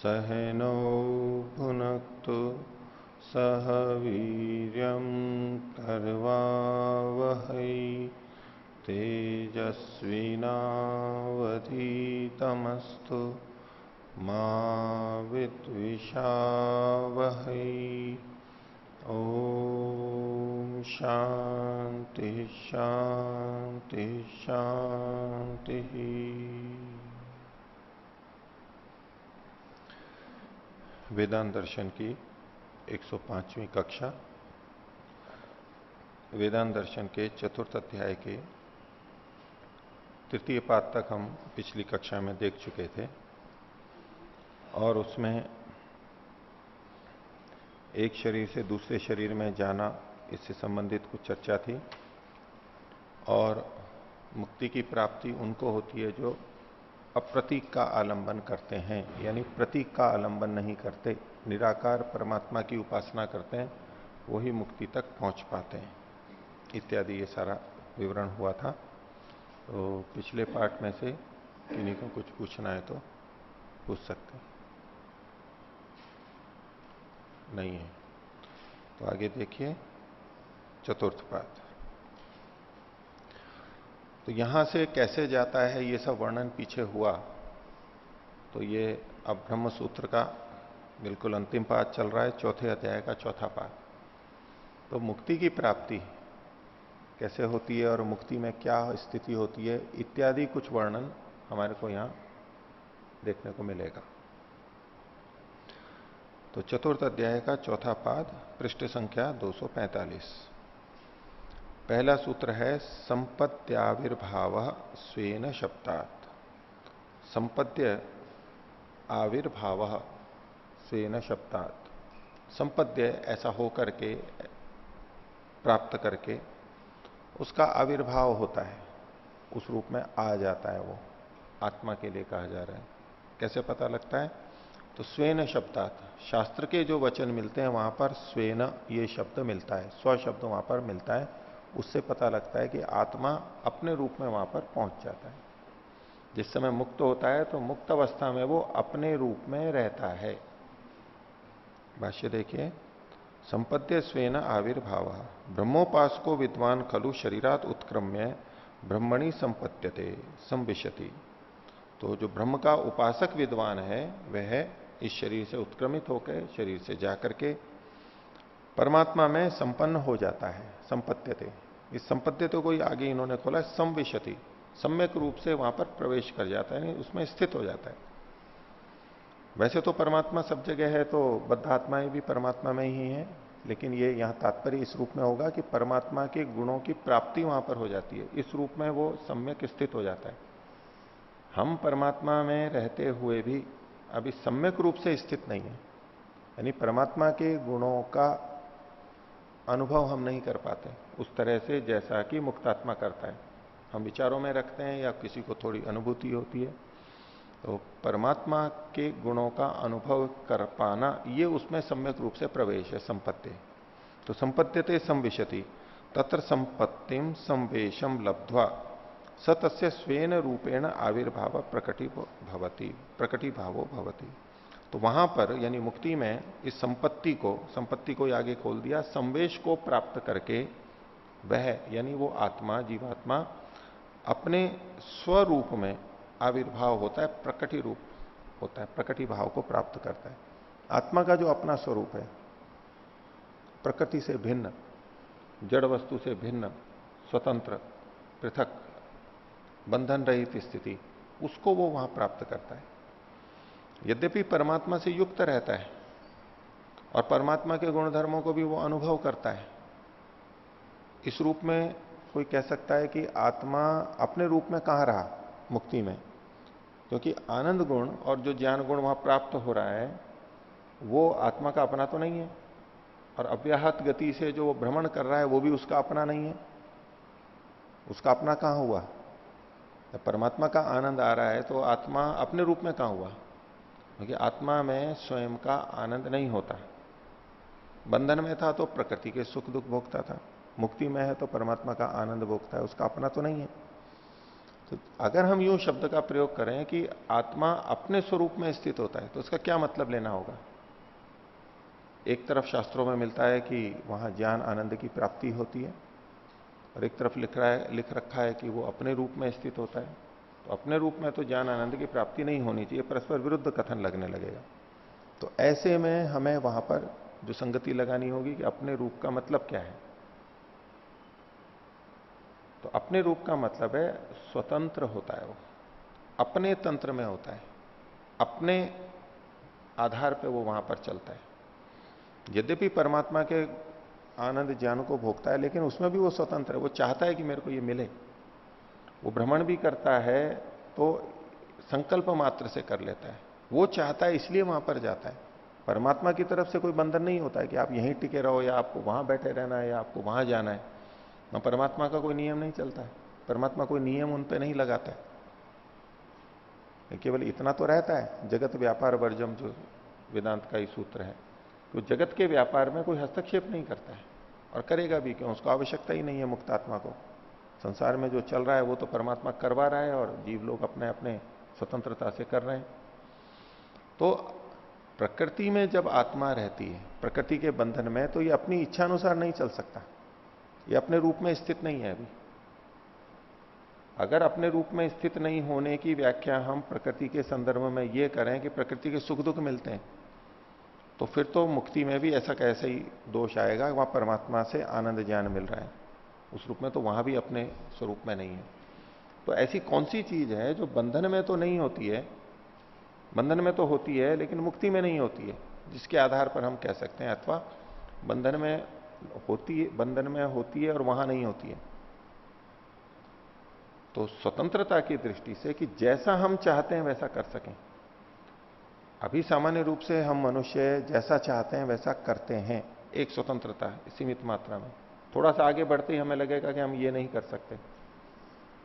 सहनौ भुनक्तु सह वीर्यं कर्वावहै तेजस्विनावधीतमस्तु मा विद्विषावहै। ओम शांति शांति शांति। वेदांत दर्शन की 105वीं कक्षा। वेदांत दर्शन के चतुर्थ अध्याय के तृतीय पाद तक हम पिछली कक्षा में देख चुके थे और उसमें एक शरीर से दूसरे शरीर में जाना, इससे संबंधित कुछ चर्चा थी। और मुक्ति की प्राप्ति उनको होती है जो अप्रतीक का आलंबन करते हैं, यानी प्रतीक का आलंबन नहीं करते, निराकार परमात्मा की उपासना करते हैं, वही मुक्ति तक पहुंच पाते हैं इत्यादि ये सारा विवरण हुआ था। तो पिछले पाठ में से किन्हीं को कुछ पूछना है तो पूछ सकते हैं, नहीं है तो आगे देखिए चतुर्थ पाठ। तो यहां से कैसे जाता है ये सब वर्णन पीछे हुआ। तो ये अब ब्रह्म सूत्र का बिल्कुल अंतिम पाठ चल रहा है, चौथे अध्याय का चौथा पाठ। तो मुक्ति की प्राप्ति कैसे होती है और मुक्ति में क्या स्थिति होती है इत्यादि कुछ वर्णन हमारे को यहां देखने को मिलेगा। तो चतुर्थ अध्याय का चौथा पाद, पृष्ठ संख्या 245। पहला सूत्र है संपत्त्याविर्भाव स्वेन शब्दात्। संपद्य आविर्भाव स्वेन शब्दात्। संपद्य ऐसा हो करके, प्राप्त करके उसका आविर्भाव होता है, उस रूप में आ जाता है, वो आत्मा के लिए कहा जा रहा है। कैसे पता लगता है? तो स्वेन शब्दात्, शास्त्र के जो वचन मिलते हैं वहां पर स्वेन ये शब्द मिलता है, स्व शब्द वहां पर मिलता है। उससे पता लगता है कि आत्मा अपने रूप में वहां पर पहुंच जाता है। जिस समय मुक्त होता है तो मुक्त अवस्था में वो अपने रूप में रहता है। भाष्य देखिए, संपद्य स्वेन आविर्भाव ब्रह्मोपासको विद्वान खलु शरीरात उत्क्रम्य ब्रह्मणि संपद्यते संविशति। तो जो ब्रह्म का उपासक विद्वान है वह इस शरीर से उत्क्रमित होकर, शरीर से जाकर के परमात्मा में संपन्न हो जाता है। संपद्यते, इस संपद्यते को आगे इन्होंने खोला संविशति, सम्यक रूप से वहां पर प्रवेश कर जाता है, उसमें स्थित हो जाता है। वैसे तो परमात्मा सब जगह है, तो बद्धात्माएं भी परमात्मा में ही है, लेकिन ये यहां तात्पर्य इस रूप में होगा कि परमात्मा के गुणों की प्राप्ति वहां पर हो जाती है, इस रूप में वो सम्यक स्थित हो जाता है। हम परमात्मा में रहते हुए भी अभी सम्यक रूप से स्थित नहीं है, यानी परमात्मा के गुणों का अनुभव हम नहीं कर पाते उस तरह से जैसा कि मुक्तात्मा करता है। हम विचारों में रखते हैं या किसी को थोड़ी अनुभूति होती है, तो परमात्मा के गुणों का अनुभव कर पाना ये उसमें सम्यक रूप से प्रवेश है, संपत्ति। तो संपत्त्यते संविशति तत्र संपत्तिम संवेशम लब्ध्वा स तस्य स्वेन रूपेण आविर्भाव प्रकटीभावो भवति। तो वहां पर यानी मुक्ति में इस संपत्ति को आगे खोल दिया, संवेश को प्राप्त करके वह यानी वो आत्मा, जीवात्मा अपने स्वरूप में आविर्भाव होता है, प्रकटी रूप होता है, प्रकटी भाव को प्राप्त करता है। आत्मा का जो अपना स्वरूप है, प्रकृति से भिन्न, जड़ वस्तु से भिन्न, स्वतंत्र, पृथक, बंधन रहित स्थिति, उसको वो वहां प्राप्त करता है। यद्यपि परमात्मा से युक्त रहता है और परमात्मा के गुणधर्मों को भी वो अनुभव करता है। इस रूप में कोई कह सकता है कि आत्मा अपने रूप में कहां रहा मुक्ति में, क्योंकि आनंद गुण और जो ज्ञान गुण वहां प्राप्त हो रहा है वो आत्मा का अपना तो नहीं है, और अव्याहत गति से जो वो भ्रमण कर रहा है वो भी उसका अपना नहीं है। उसका अपना कहां हुआ? जब परमात्मा का आनंद आ रहा है तो आत्मा अपने रूप में कहां हुआ? क्योंकि आत्मा में स्वयं का आनंद नहीं होता। बंधन में था तो प्रकृति के सुख दुख भोगता था, मुक्ति में है तो परमात्मा का आनंद भोगता है, उसका अपना तो नहीं है। तो अगर हम यूं शब्द का प्रयोग करें कि आत्मा अपने स्वरूप में स्थित होता है, तो उसका क्या मतलब लेना होगा? एक तरफ शास्त्रों में मिलता है कि वहां ज्ञान आनंद की प्राप्ति होती है, और एक तरफ लिख रखा है कि वो अपने रूप में स्थित होता है। तो अपने रूप में तो ज्ञान आनंद की प्राप्ति नहीं होनी चाहिए, परस्पर विरुद्ध कथन लगने लगेगा। तो ऐसे में हमें वहां पर जो संगति लगानी होगी कि अपने रूप का मतलब क्या है। तो अपने रूप का मतलब है स्वतंत्र होता है, वो अपने तंत्र में होता है, अपने आधार पे वो वहां पर चलता है। यद्यपि परमात्मा के आनंद ज्ञान को भोगता है, लेकिन उसमें भी वो स्वतंत्र है। वो चाहता है कि मेरे को ये मिले, वो भ्रमण भी करता है तो संकल्प मात्र से कर लेता है। वो चाहता है इसलिए वहां पर जाता है। परमात्मा की तरफ से कोई बंधन नहीं होता है कि आप यहीं टिके रहो, या आपको वहां बैठे रहना है, या आपको वहां जाना है। ना परमात्मा का कोई नियम नहीं चलता है, परमात्मा कोई नियम उन पे नहीं लगाता है। केवल इतना तो रहता है, जगत व्यापार वर्जम, जो वेदांत का ही सूत्र है, तो जगत के व्यापार में कोई हस्तक्षेप नहीं करता है, और करेगा भी क्यों? उसको आवश्यकता ही नहीं है मुक्त आत्मा को। संसार में जो चल रहा है वो तो परमात्मा करवा रहा है, और जीव लोग अपने अपने स्वतंत्रता से कर रहे हैं। तो प्रकृति में जब आत्मा रहती है प्रकृति के बंधन में, तो ये अपनी इच्छा अनुसार नहीं चल सकता, ये अपने रूप में स्थित नहीं है अभी। अगर अपने रूप में स्थित नहीं होने की व्याख्या हम प्रकृति के संदर्भ में ये करें कि प्रकृति के सुख दुख मिलते हैं, तो फिर तो मुक्ति में भी ऐसा कैसे ही दोष आएगा, वहां परमात्मा से आनंद ज्ञान मिल रहा है, उस रूप में तो वहां भी अपने स्वरूप में नहीं है। तो ऐसी कौन सी चीज है जो बंधन में तो नहीं होती है, बंधन में तो होती है लेकिन मुक्ति में नहीं होती है, जिसके आधार पर हम कह सकते हैं, अथवा बंधन में होती है, बंधन में होती है और वहां नहीं होती है। तो स्वतंत्रता की दृष्टि से कि जैसा हम चाहते हैं वैसा कर सकें। अभी सामान्य रूप से हम मनुष्य जैसा चाहते हैं वैसा करते हैं, एक स्वतंत्रता है सीमित मात्रा में। थोड़ा सा आगे बढ़ते ही हमें लगेगा कि हम ये नहीं कर सकते।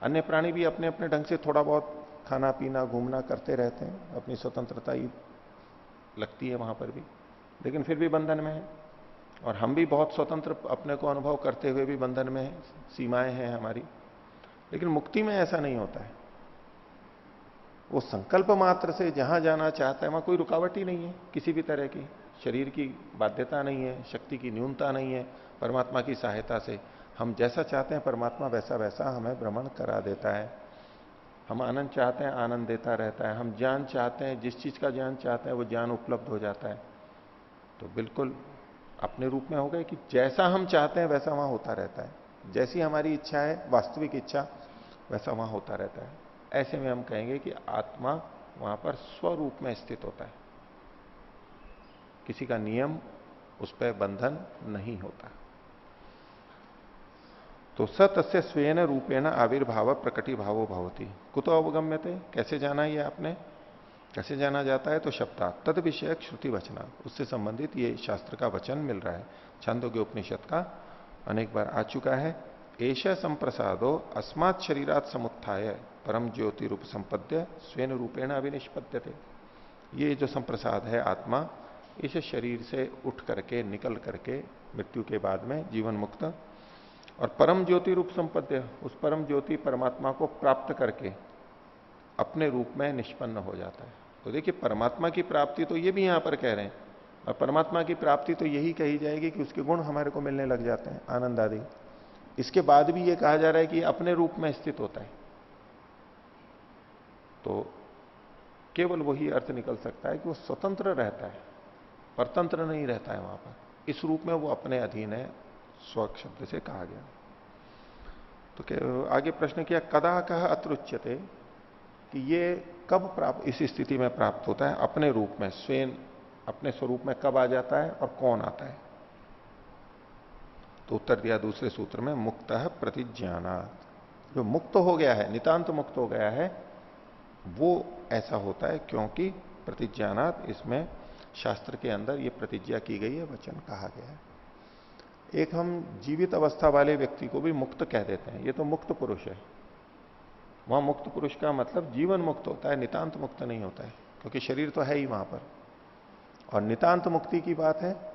अन्य प्राणी भी अपने अपने ढंग से थोड़ा बहुत खाना पीना घूमना करते रहते हैं, अपनी स्वतंत्रता ही लगती है वहां पर भी, लेकिन फिर भी बंधन में है। और हम भी बहुत स्वतंत्र अपने को अनुभव करते हुए भी बंधन में है, सीमाएं हैं हमारी। लेकिन मुक्ति में ऐसा नहीं होता है। वो संकल्प मात्र से जहां जाना चाहता है वहां कोई रुकावट ही नहीं है किसी भी तरह की। शरीर की बाध्यता नहीं है, शक्ति की न्यूनता नहीं है। परमात्मा की सहायता से हम जैसा चाहते हैं परमात्मा वैसा वैसा हमें भ्रमण करा देता है। हम आनंद चाहते हैं आनंद देता रहता है। हम ज्ञान चाहते हैं, जिस चीज का ज्ञान चाहते हैं वो ज्ञान उपलब्ध हो जाता है। तो बिल्कुल अपने रूप में हो गए कि जैसा हम चाहते हैं वैसा वहां होता रहता है। जैसी हमारी इच्छा है, वास्तविक इच्छा, वैसा वहां होता रहता है। ऐसे में हम कहेंगे कि आत्मा वहां पर स्वरूप में स्थित होता है, किसी का नियम उस पर बंधन नहीं होता। तो स तस्य स्वेन रूपेण आविर्भाव प्रकटी भावो भवती कुतो अवगम्यते, कैसे जाना ये आपने, कैसे जाना जाता है? तो शब्दा तद विषयक श्रुति वचना, उससे संबंधित ये शास्त्र का वचन मिल रहा है। छांदोग्य उपनिषद का अनेक बार आ चुका है। एष संप्रसादो अस्मात् शरीरात समुत्थाय परम ज्योति रूप संपद्य स्वेन रूपेण अभिनिष्पद्यते। ये जो संप्रसाद है आत्मा, इस शरीर से उठ करके निकल करके मृत्यु के बाद में जीवन मुक्त और परम ज्योति रूप संपद्य, उस परम ज्योति परमात्मा को प्राप्त करके अपने रूप में निष्पन्न हो जाता है। तो देखिए परमात्मा की प्राप्ति तो ये भी यहां पर कह रहे हैं, और परमात्मा की प्राप्ति तो यही कही जाएगी कि उसके गुण हमारे को मिलने लग जाते हैं, आनंद आदि। इसके बाद भी ये कहा जा रहा है कि अपने रूप में स्थित होता है। तो केवल वही अर्थ निकल सकता है कि वो स्वतंत्र रहता है, परतंत्र नहीं रहता है वहां पर। इस रूप में वो अपने अधीन है, स्व शब्द से कहा गया। तो आगे प्रश्न किया कदा कह अत्र उच्यते, कि ये कब प्राप्त, इस स्थिति में प्राप्त होता है अपने रूप में, स्वयं अपने स्वरूप में कब आ जाता है और कौन आता है? तो उत्तर दिया दूसरे सूत्र में, मुक्त प्रतिज्ञानात्, जो मुक्त हो गया है, नितांत मुक्त हो गया है, वो ऐसा होता है क्योंकि प्रतिज्ञानात्, इसमें शास्त्र के अंदर ये प्रतिज्ञा की गई है, वचन कहा गया है। एक हम जीवित अवस्था वाले व्यक्ति को भी मुक्त कह देते हैं, ये तो मुक्त पुरुष है। वहां मुक्त पुरुष का मतलब जीवन मुक्त होता है, नितांत मुक्त नहीं होता है, क्योंकि शरीर तो है ही वहां पर। और नितांत मुक्ति की बात है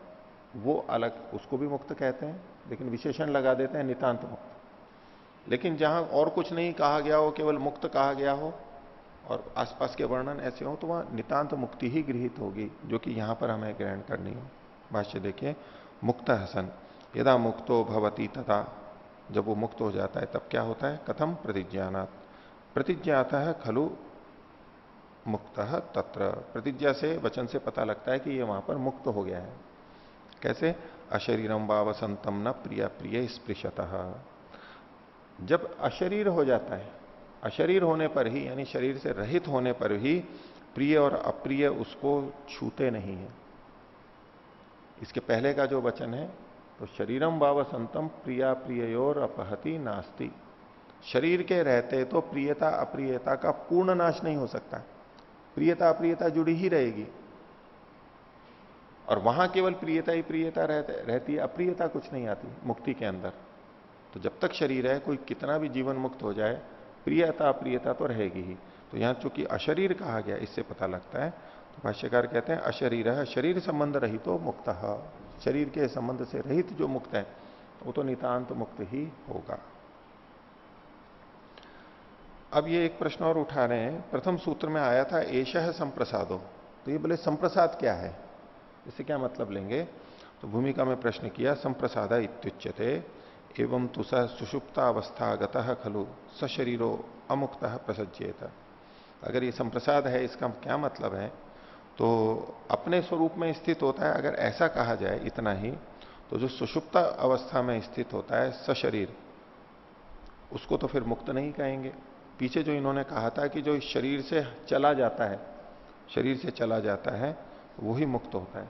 वो अलग, उसको भी मुक्त कहते हैं, लेकिन विशेषण लगा देते हैं नितांत मुक्त। लेकिन जहां और कुछ नहीं कहा गया हो, केवल मुक्त कहा गया हो और आसपास के वर्णन ऐसे हो, तो वहां नितांत मुक्ति ही गृहीत होगी, जो कि यहां पर हमें ग्रहण करनी हो। भाष्य देखिए, मुक्त हसन यदा मुक्तो भवती तथा, जब वो मुक्त हो जाता है तब क्या होता है, कथम प्रतिज्ञानात्, प्रतिज्ञात है खलु मुक्त तत्र, प्रतिज्ञा से वचन से पता लगता है कि ये वहां पर मुक्त हो गया है। कैसे, अशरीरम व वसंतम न प्रिय प्रिय स्पृशतः, जब अशरीर हो जाता है, अशरीर होने पर ही यानी शरीर से रहित होने पर ही प्रिय और अप्रिय उसको छूते नहीं है। इसके पहले का जो वचन है, तो शरीरम व वसंतम प्रिया प्रियोर अपहति नास्ति, शरीर के रहते तो प्रियता अप्रियता का पूर्ण नाश नहीं हो सकता, प्रियता अप्रियता जुड़ी ही रहेगी, और वहां केवल प्रियता ही प्रियता रहती है, अप्रियता कुछ नहीं आती मुक्ति के अंदर। तो जब तक शरीर है, कोई कितना भी जीवन मुक्त हो जाए, प्रियता अप्रियता तो रहेगी ही। तो यहां चूंकि अशरीर कहा गया, इससे पता लगता है। तो भाष्यकार कहते हैं अशरीर है, शरीर संबंध रहित तो मुक्त, शरीर के संबंध से रहित जो मुक्त है वो तो नितांत मुक्त ही होगा। अब ये एक प्रश्न और उठा रहे हैं, प्रथम सूत्र में आया था एषः संप्रसादो, तो ये बोले संप्रसाद क्या है, इससे क्या मतलब लेंगे। तो भूमिका में प्रश्न किया, संप्रसाद इत्युच्यते एवं तो स सुषुप्तावस्थागत खलु सशरीरो अमुक्त प्रसज्येत। अगर ये संप्रसाद है, इसका क्या मतलब है, तो अपने स्वरूप में स्थित होता है, अगर ऐसा कहा जाए इतना ही, तो जो सुषुप्त अवस्था में स्थित होता है सशरीर, उसको तो फिर मुक्त नहीं कहेंगे। पीछे जो इन्होंने कहा था कि जो इस शरीर से चला जाता है, शरीर से चला जाता है, वही मुक्त होता है,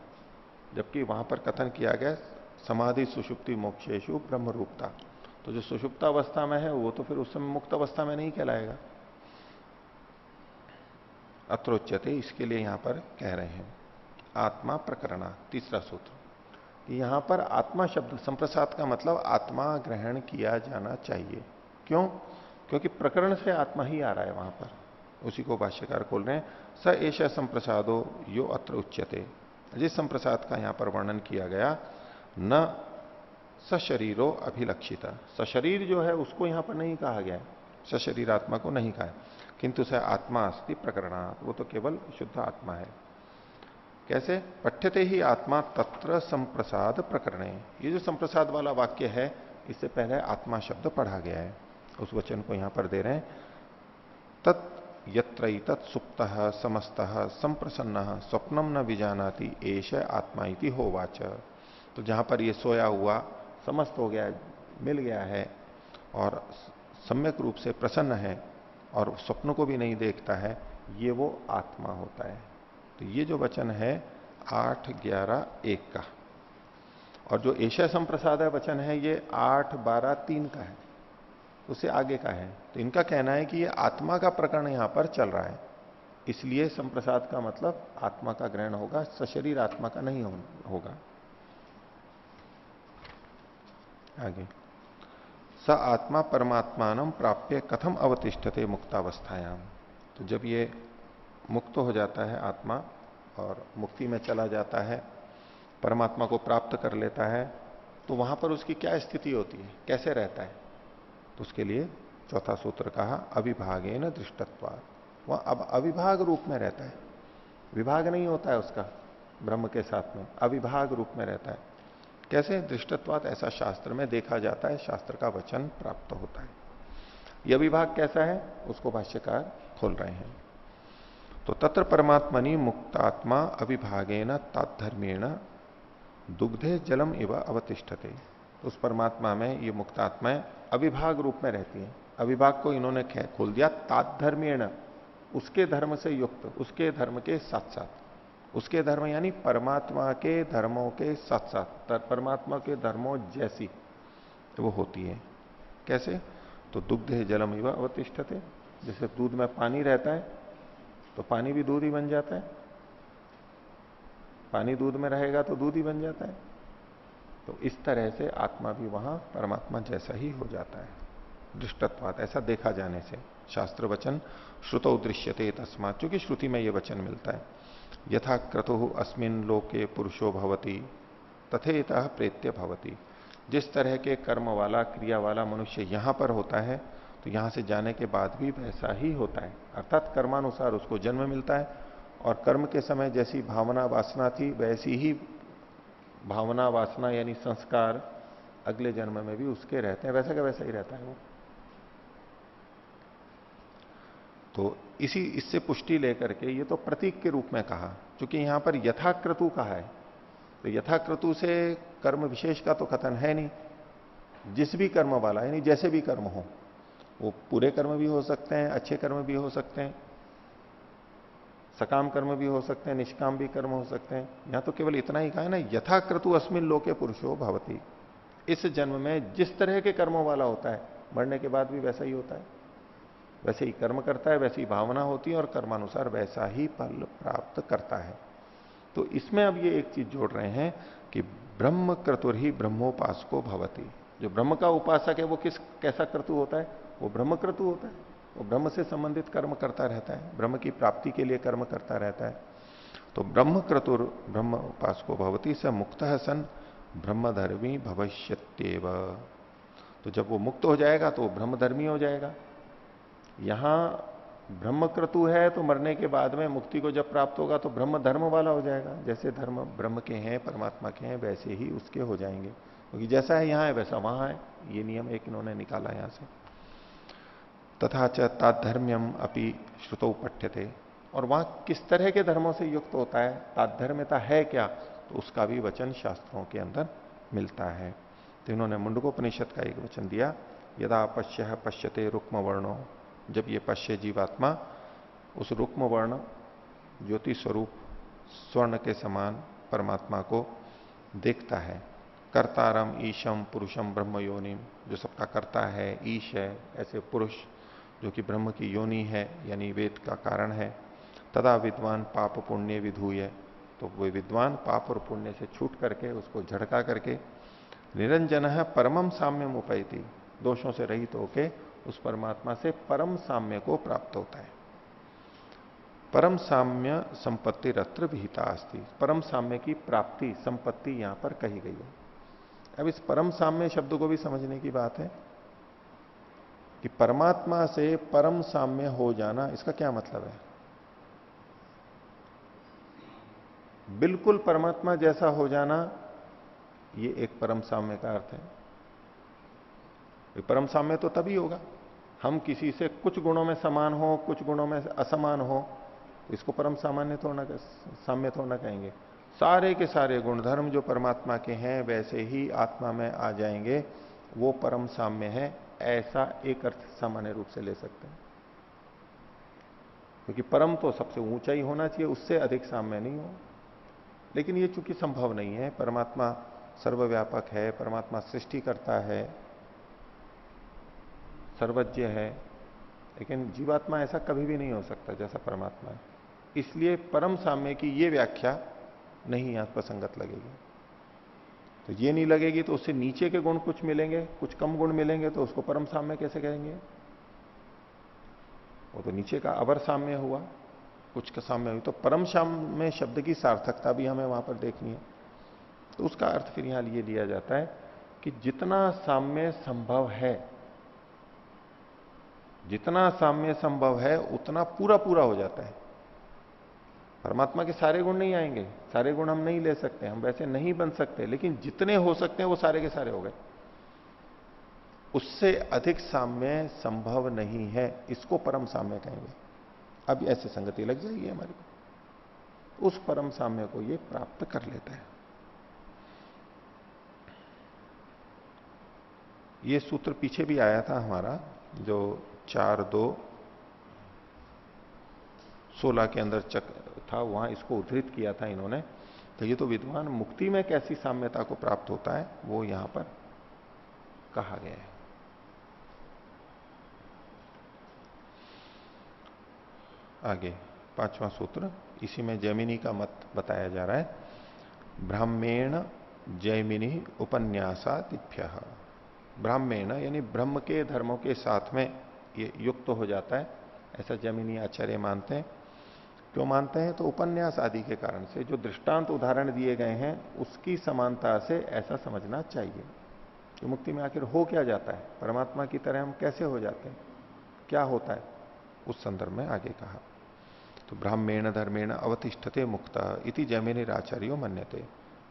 जबकि वहां पर कथन किया गया समाधि सुषुप्ति मोक्षेशु ब्रह्म रूपता, तो जो सुषुप्त अवस्था में है वो तो फिर उस समय मुक्त अवस्था में नहीं कहलाएगा। अत्रोच्यते, इसके लिए यहां पर कह रहे हैं आत्मा प्रकरणा, तीसरा सूत्र, कि यहां पर आत्मा शब्द संप्रसाद का मतलब आत्मा ग्रहण किया जाना चाहिए। क्यों, क्योंकि प्रकरण से आत्मा ही आ रहा है वहां पर, उसी को भाष्यकार खोल रहे हैं। स एष संप्रसादो यो अत्र उच्यते, जिस संप्रसाद का यहां पर वर्णन किया गया, न सशरीरो अभिलक्षिता, सशरीर जो है उसको यहां पर नहीं कहा गया है, सशरीर आत्मा को नहीं कहा है, किंतु स आत्मा अस्ति प्रकरणात्, वो तो केवल शुद्ध आत्मा है। कैसे, पठ्यते ही आत्मा तत्र संप्रसाद प्रकरणे, ये जो संप्रसाद वाला वाक्य है, इससे पहले आत्मा शब्द पढ़ा गया है, उस वचन को यहां पर दे रहे हैं। तत् यत्रैतत् सुप्तः समस्तः संप्रसन्नः स्वप्नम न विजानाति एष आत्मा इति होवाच, तो जहां पर ये सोया हुआ समस्त हो गया है, मिल गया है और सम्यक रूप से प्रसन्न है और स्वप्न को भी नहीं देखता है, ये वो आत्मा होता है। तो ये जो वचन है 8:11:1 का, और जो एशा संप्रसाद है वचन है ये 8:12:3 का है, उससे आगे का है। तो इनका कहना है कि ये आत्मा का प्रकरण यहां पर चल रहा है, इसलिए संप्रसाद का मतलब आत्मा का ग्रहण होगा, सशरीर आत्मा का नहीं होगा। आगे, स आत्मा परमात्मान प्राप्य कथम अवतिष्ठते मुक्तावस्थायाम, तो जब ये मुक्त हो जाता है आत्मा और मुक्ति में चला जाता है, परमात्मा को प्राप्त कर लेता है, तो वहां पर उसकी क्या स्थिति होती है, कैसे रहता है, तो उसके लिए चौथा सूत्र कहा अविभागेन दृष्टत्वात्, वह अब अविभाग रूप में रहता है, विभाग नहीं होता है उसका ब्रह्म के साथ में, अविभाग रूप में रहता है। कैसे, दृष्टत्वात्, ऐसा शास्त्र में देखा जाता है, शास्त्र का वचन प्राप्त होता है। यह विभाग कैसा है, उसको भाष्यकार खोल रहे हैं। तो तत्र परमात्मनि मुक्तात्मा अविभागेन ताद्धर्मेण दुग्धे जलम इव अवतिष्ठते, तो उस परमात्मा में ये मुक्तात्माएं अविभाग रूप में रहती हैं। अविभाग को इन्होंने खोल दिया ताद्धर्मेण, उसके धर्म से युक्त, उसके धर्म के साथ साथ, उसके धर्म यानी परमात्मा के धर्मों के साथ साथ, परमात्मा के धर्मों जैसी वो होती है। कैसे, तो दुग्धे जलम इव अवतिष्ठते, जैसे दूध में पानी रहता है तो पानी भी दूध ही बन जाता है, पानी दूध में रहेगा तो दूध ही बन जाता है। तो इस तरह से आत्मा भी वहां परमात्मा जैसा ही हो जाता है, दृष्टत्वात्, ऐसा देखा जाने से। शास्त्र वचन श्रुतौ दृश्यते तस्मात्, चूंकि श्रुति में ये वचन मिलता है। यथा क्रतुः अस्मिन् लोके पुरुषो भवति तथेतः प्रेत्य भवति, जिस तरह के कर्म वाला क्रिया वाला मनुष्य यहां पर होता है, तो यहां से जाने के बाद भी वैसा ही होता है, अर्थात कर्मानुसार उसको जन्म मिलता है। और कर्म के समय जैसी भावना वासना थी, वैसी ही भावना वासना यानी संस्कार अगले जन्म में भी उसके रहते हैं, वैसा का वैसा ही रहता है वो। तो इससे पुष्टि लेकर के ये तो प्रतीक के रूप में कहा, क्योंकि यहां पर यथाक्रतु कहा है, तो यथाक्रतु से कर्म विशेष का तो कथन है नहीं। जिस भी कर्म वाला यानी जैसे भी कर्म हो, वो पूरे कर्म भी हो सकते हैं, अच्छे कर्म भी हो सकते हैं, सकाम कर्म भी हो सकते हैं, निष्काम भी कर्म हो सकते हैं। यहां तो केवल इतना ही कहा है ना, यथाक्रतु अस्मिन लोके पुरुषो भवति। इस जन्म में जिस तरह के कर्मों वाला होता है, मरने के बाद भी वैसा ही होता है, वैसे ही कर्म करता है, वैसी भावना होती है और कर्मानुसार वैसा ही फल प्राप्त करता है। तो इसमें अब ये एक चीज जोड़ रहे हैं कि ब्रह्म क्रतुर ही ब्रह्मोपासको भवति। जो ब्रह्म का उपासक है वो कैसा क्रतु होता है? वो ब्रह्म क्रतु होता है, वो ब्रह्म से संबंधित कर्म करता रहता है, ब्रह्म की प्राप्ति के लिए कर्म करता रहता है। तो ब्रह्म क्रतुर ब्रह्म उपासको भवति स मुक्त सन ब्रह्मधर्मी भविष्यत्येव। तो जब वो मुक्त हो जाएगा तो वो ब्रह्मधर्मी हो जाएगा। यहां ब्रह्मक्रतु है तो मरने के बाद में मुक्ति को जब प्राप्त होगा तो ब्रह्म धर्म वाला हो जाएगा। जैसे धर्म ब्रह्म के हैं, परमात्मा के हैं, वैसे ही उसके हो जाएंगे, क्योंकि जैसा है यहां है वैसा वहां है। ये नियम एक इन्होंने निकाला यहां से। तथा च ताधर्म्यम अपि श्रुतौ पठ्यते। और वहां किस तरह के धर्मों से युक्त होता है, ताधर्म्यता है क्या, तो उसका भी वचन शास्त्रों के अंदर मिलता है। तो इन्होंने मुंडकोपनिषद का एक वचन दिया, यदा पश्य पश्यते रुक्म वर्णो। जब ये पश्य जीवात्मा उस रुक्म वर्ण ज्योति स्वरूप स्वर्ण के समान परमात्मा को देखता है, कर्तारम ईशम पुरुषम ब्रह्म योनिम, जो सबका करता है, ईश है, ऐसे पुरुष जो कि ब्रह्म की योनि है यानी वेद का कारण है। तदा विद्वान पाप पुण्य विधूय, तो वे विद्वान पाप और पुण्य से छूट करके, उसको झड़का करके, निरंजन है परमम साम्यम उपैति, दोषों से रहित होके उस परमात्मा से परम साम्य को प्राप्त होता है। परम साम्य संपत्ति रत्र विहिता अस्ति। परम साम्य की प्राप्ति संपत्ति यहां पर कही गई है। अब इस परम साम्य शब्द को भी समझने की बात है कि परमात्मा से परम साम्य हो जाना, इसका क्या मतलब है? बिल्कुल परमात्मा जैसा हो जाना, ये एक परम साम्य का अर्थ है। परम साम्य तो तभी होगा हम किसी से कुछ गुणों में समान हो, कुछ गुणों में असमान हो, इसको परम सामान्य थोड़ा साम्य थोड़ा कहेंगे। सारे के सारे गुणधर्म जो परमात्मा के हैं वैसे ही आत्मा में आ जाएंगे, वो परम साम्य है, ऐसा एक अर्थ सामान्य रूप से ले सकते हैं। क्योंकि परम तो सबसे ऊंचा ही होना चाहिए, उससे अधिक साम्य नहीं हो। लेकिन ये चूंकि संभव नहीं है, परमात्मा सर्वव्यापक है, परमात्मा सृष्टि करता है, सर्वज्ञ है, लेकिन जीवात्मा ऐसा कभी भी नहीं हो सकता जैसा परमात्मा है। इसलिए परम साम्य की ये व्याख्या नहीं यहां पर संगत लगेगी। तो ये नहीं लगेगी तो उससे नीचे के गुण कुछ मिलेंगे, कुछ कम गुण मिलेंगे, तो उसको परम साम्य कैसे कहेंगे? वो तो नीचे का अवर साम्य हुआ, कुछ का साम्य हुई। तो परम साम्य शब्द की सार्थकता भी हमें वहां पर देखनी है। तो उसका अर्थ फिर यहां ये लिया जाता है कि जितना साम्य संभव है, जितना साम्य संभव है उतना पूरा पूरा हो जाता है। परमात्मा के सारे गुण नहीं आएंगे, सारे गुण हम नहीं ले सकते, हम वैसे नहीं बन सकते, लेकिन जितने हो सकते हैं वो सारे के सारे हो गए। उससे अधिक साम्य संभव नहीं है, इसको परम साम्य कहेंगे। अब ऐसे संगति लग जाएगी हमारी को, उस परम साम्य को ये प्राप्त कर लेता है। ये सूत्र पीछे भी आया था हमारा, जो 4:2:16 के अंदर था, वहां इसको उद्धृत किया था इन्होंने। तो ये तो विद्वान मुक्ति में कैसी साम्यता को प्राप्त होता है वो यहां पर कहा गया है। आगे 5वां सूत्र, इसी में जैमिनी का मत बताया जा रहा है। ब्राह्मेण जैमिनी उपन्यासादिभ्य। ब्राह्मेण यानी ब्रह्म के धर्मों के साथ में ये युक्त हो जाता है, ऐसा जैमिनी आचार्य मानते हैं। क्यों मानते हैं? तो उपन्यास आदि के कारण से, जो दृष्टांत उदाहरण दिए गए हैं उसकी समानता से ऐसा समझना चाहिए। कि मुक्ति में आखिर हो क्या जाता है, परमात्मा की तरह हम कैसे हो जाते हैं, क्या होता है, उस संदर्भ में आगे कहा। तो ब्राह्मेण धर्मेण अवतिष्ठते मुक्त इति जैमिनीराचार्यो मन्यते।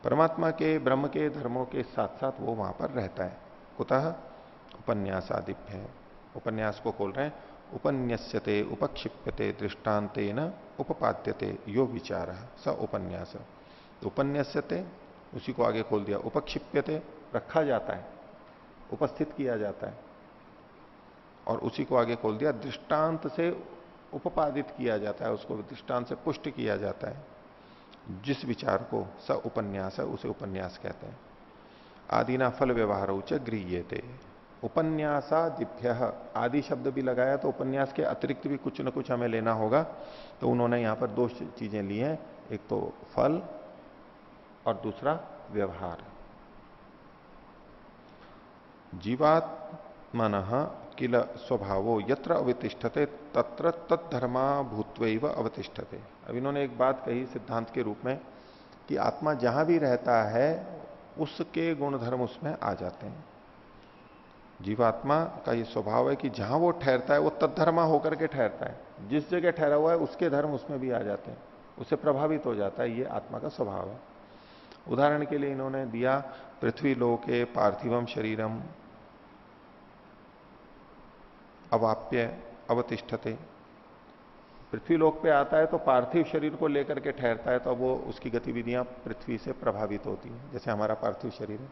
परमात्मा के ब्रह्म के धर्मों के साथ साथ वो वहां पर रहता है। कुतः उपन्यासादिभ्य है, उपन्यास को खोल रहे हैं। उपन्यस्यते उपक्षिप्यते दृष्टांतेन उपपाद्यते यो विचार स उपन्यास। उपन्यस्यते उसी को आगे खोल दिया, उपक्षिप्यते रखा जाता है, उपस्थित किया जाता है, और उसी को आगे खोल दिया दृष्टांत से उपपादित किया जाता है, उसको दृष्टांत से पुष्ट किया जाता है। जिस विचार को स उपन्यास है उसे उपन्यास कहते हैं। आदिना फल व्यवहार उच्च गृह्यते। उपन्यासादिभ्य आदि शब्द भी लगाया तो उपन्यास के अतिरिक्त भी कुछ न कुछ हमें लेना होगा। तो उन्होंने यहां पर दो चीजें ली हैं, एक तो फल और दूसरा व्यवहार। जीवात्मन किल स्वभावो यत्र अवतिष्ठते तत्र तद्धर्मा भूत्वैव अवतिष्ठते। अब इन्होंने एक बात कही सिद्धांत के रूप में कि आत्मा जहां भी रहता है उसके गुणधर्म उसमें आ जाते हैं। जीवात्मा का ये स्वभाव है कि जहां वो ठहरता है वो तद्धर्मा होकर के ठहरता है, जिस जगह ठहरा हुआ है उसके धर्म उसमें भी आ जाते हैं, उससे प्रभावित हो जाता है, ये आत्मा का स्वभाव है। उदाहरण के लिए इन्होंने दिया पृथ्वी लोके पार्थिवम शरीरम अवाप्य अवतिष्ठते। पृथ्वी लोक पे आता है तो पार्थिव शरीर को लेकर के ठहरता है, तो अब वो उसकी गतिविधियां पृथ्वी से प्रभावित होती हैं, जैसे हमारा पार्थिव शरीर है।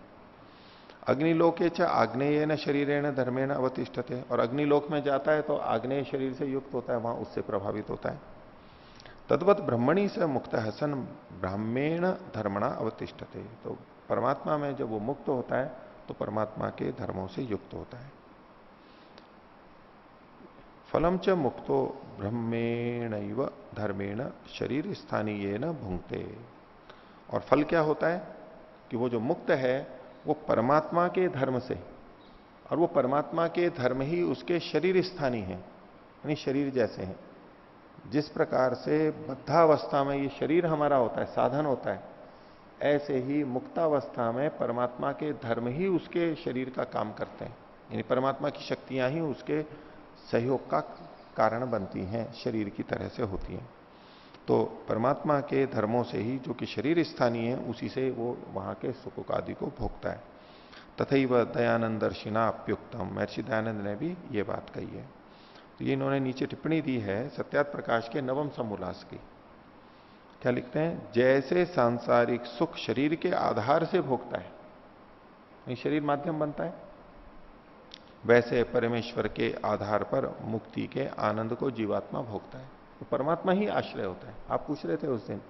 अग्निलोके च आग्नेयेन शरीरेण धर्मेण अवतिष्ठते, और अग्निलोक में जाता है तो आग्नेय शरीर से युक्त होता है, वहां उससे प्रभावित होता है। तद्वत ब्रह्मणी से मुक्त हसन ब्राह्मेण धर्मणा अवतिष्ठते। तो परमात्मा में जब वो मुक्त होता है तो परमात्मा के धर्मों से युक्त होता है। फलम च मुक्तो ब्रह्मेण धर्मेण शरीर स्थानीय न भुंगते। और फल क्या होता है कि वो जो मुक्त है वो परमात्मा के धर्म से, और वो परमात्मा के धर्म ही उसके शरीर स्थानीय है, यानी शरीर जैसे हैं। जिस प्रकार से बद्धावस्था में ये शरीर हमारा होता है, साधन होता है, ऐसे ही मुक्तावस्था में परमात्मा के धर्म ही उसके शरीर का काम करते हैं, यानी परमात्मा की शक्तियां ही उसके सहयोग का कारण बनती हैं, शरीर की तरह से होती हैं। तो परमात्मा के धर्मों से ही, जो कि शरीर स्थानीय है, उसी से वो वहां के सुख आदि को भोगता है। तथैव दयानंदर्शिना अप्युक्तम, महर्षि दयानंद ने भी ये बात कही है। तो ये इन्होंने नीचे टिप्पणी दी है सत्यात प्रकाश के नवम समोल्लास की। क्या लिखते हैं, जैसे सांसारिक सुख शरीर के आधार से भोगता है, ये शरीर माध्यम बनता है, वैसे परमेश्वर के आधार पर मुक्ति के आनंद को जीवात्मा भोगता है। तो परमात्मा ही आश्रय होता है। आप पूछ रहे थे उस दिन,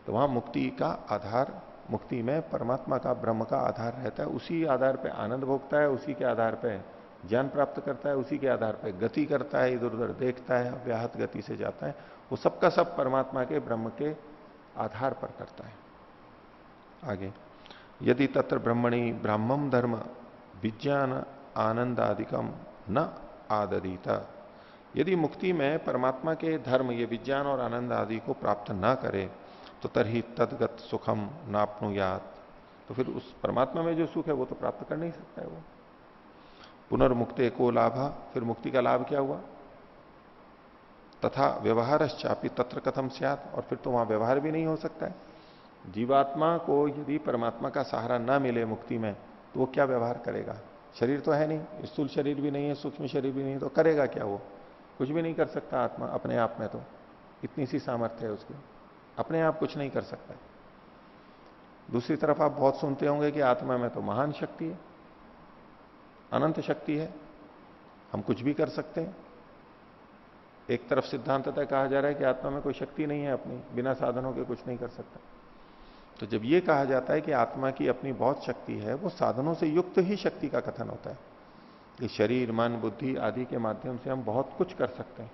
तो वहां मुक्ति का आधार, मुक्ति में परमात्मा का ब्रह्म का आधार रहता है, उसी आधार पर आनंद भोगता है, उसी के आधार पर ज्ञान प्राप्त करता है, उसी के आधार पर गति करता है, इधर उधर देखता है, व्याहत गति से जाता है। वो सबका सब परमात्मा के ब्रह्म के आधार पर करता है। आगे, यदि तत्र ब्रह्मणि ब्राह्मम धर्म विज्ञान आनंदादिकम न आददीता, यदि मुक्ति में परमात्मा के धर्म ये विज्ञान और आनंद आदि को प्राप्त ना करे तो तरही तदगत सुखम नापनुयात, तो फिर उस परमात्मा में जो सुख है वो तो प्राप्त कर नहीं सकता है वो। पुनर्मुक्ते को लाभ, फिर मुक्ति का लाभ क्या हुआ। तथा व्यवहारश्चापि तत्र कथम स्यात्, और फिर तो वहां व्यवहार भी नहीं हो सकता है। जीवात्मा को यदि परमात्मा का सहारा ना मिले मुक्ति में तो वो क्या व्यवहार करेगा। शरीर तो है नहीं, स्थूल शरीर भी नहीं है, सूक्ष्म शरीर भी नहीं है, तो करेगा क्या वो, कुछ भी नहीं कर सकता आत्मा अपने आप में। तो इतनी सी सामर्थ्य है उसकी, अपने आप कुछ नहीं कर सकता। दूसरी तरफ आप बहुत सुनते होंगे कि आत्मा में तो महान शक्ति है, अनंत शक्ति है, हम कुछ भी कर सकते हैं। एक तरफ सिद्धांततः कहा जा रहा है कि आत्मा में कोई शक्ति नहीं है अपनी, बिना साधनों के कुछ नहीं कर सकता। तो जब ये कहा जाता है कि आत्मा की अपनी बहुत शक्ति है, वो साधनों से युक्त ही शक्ति का कथन होता है कि शरीर मन बुद्धि आदि के माध्यम से हम बहुत कुछ कर सकते हैं,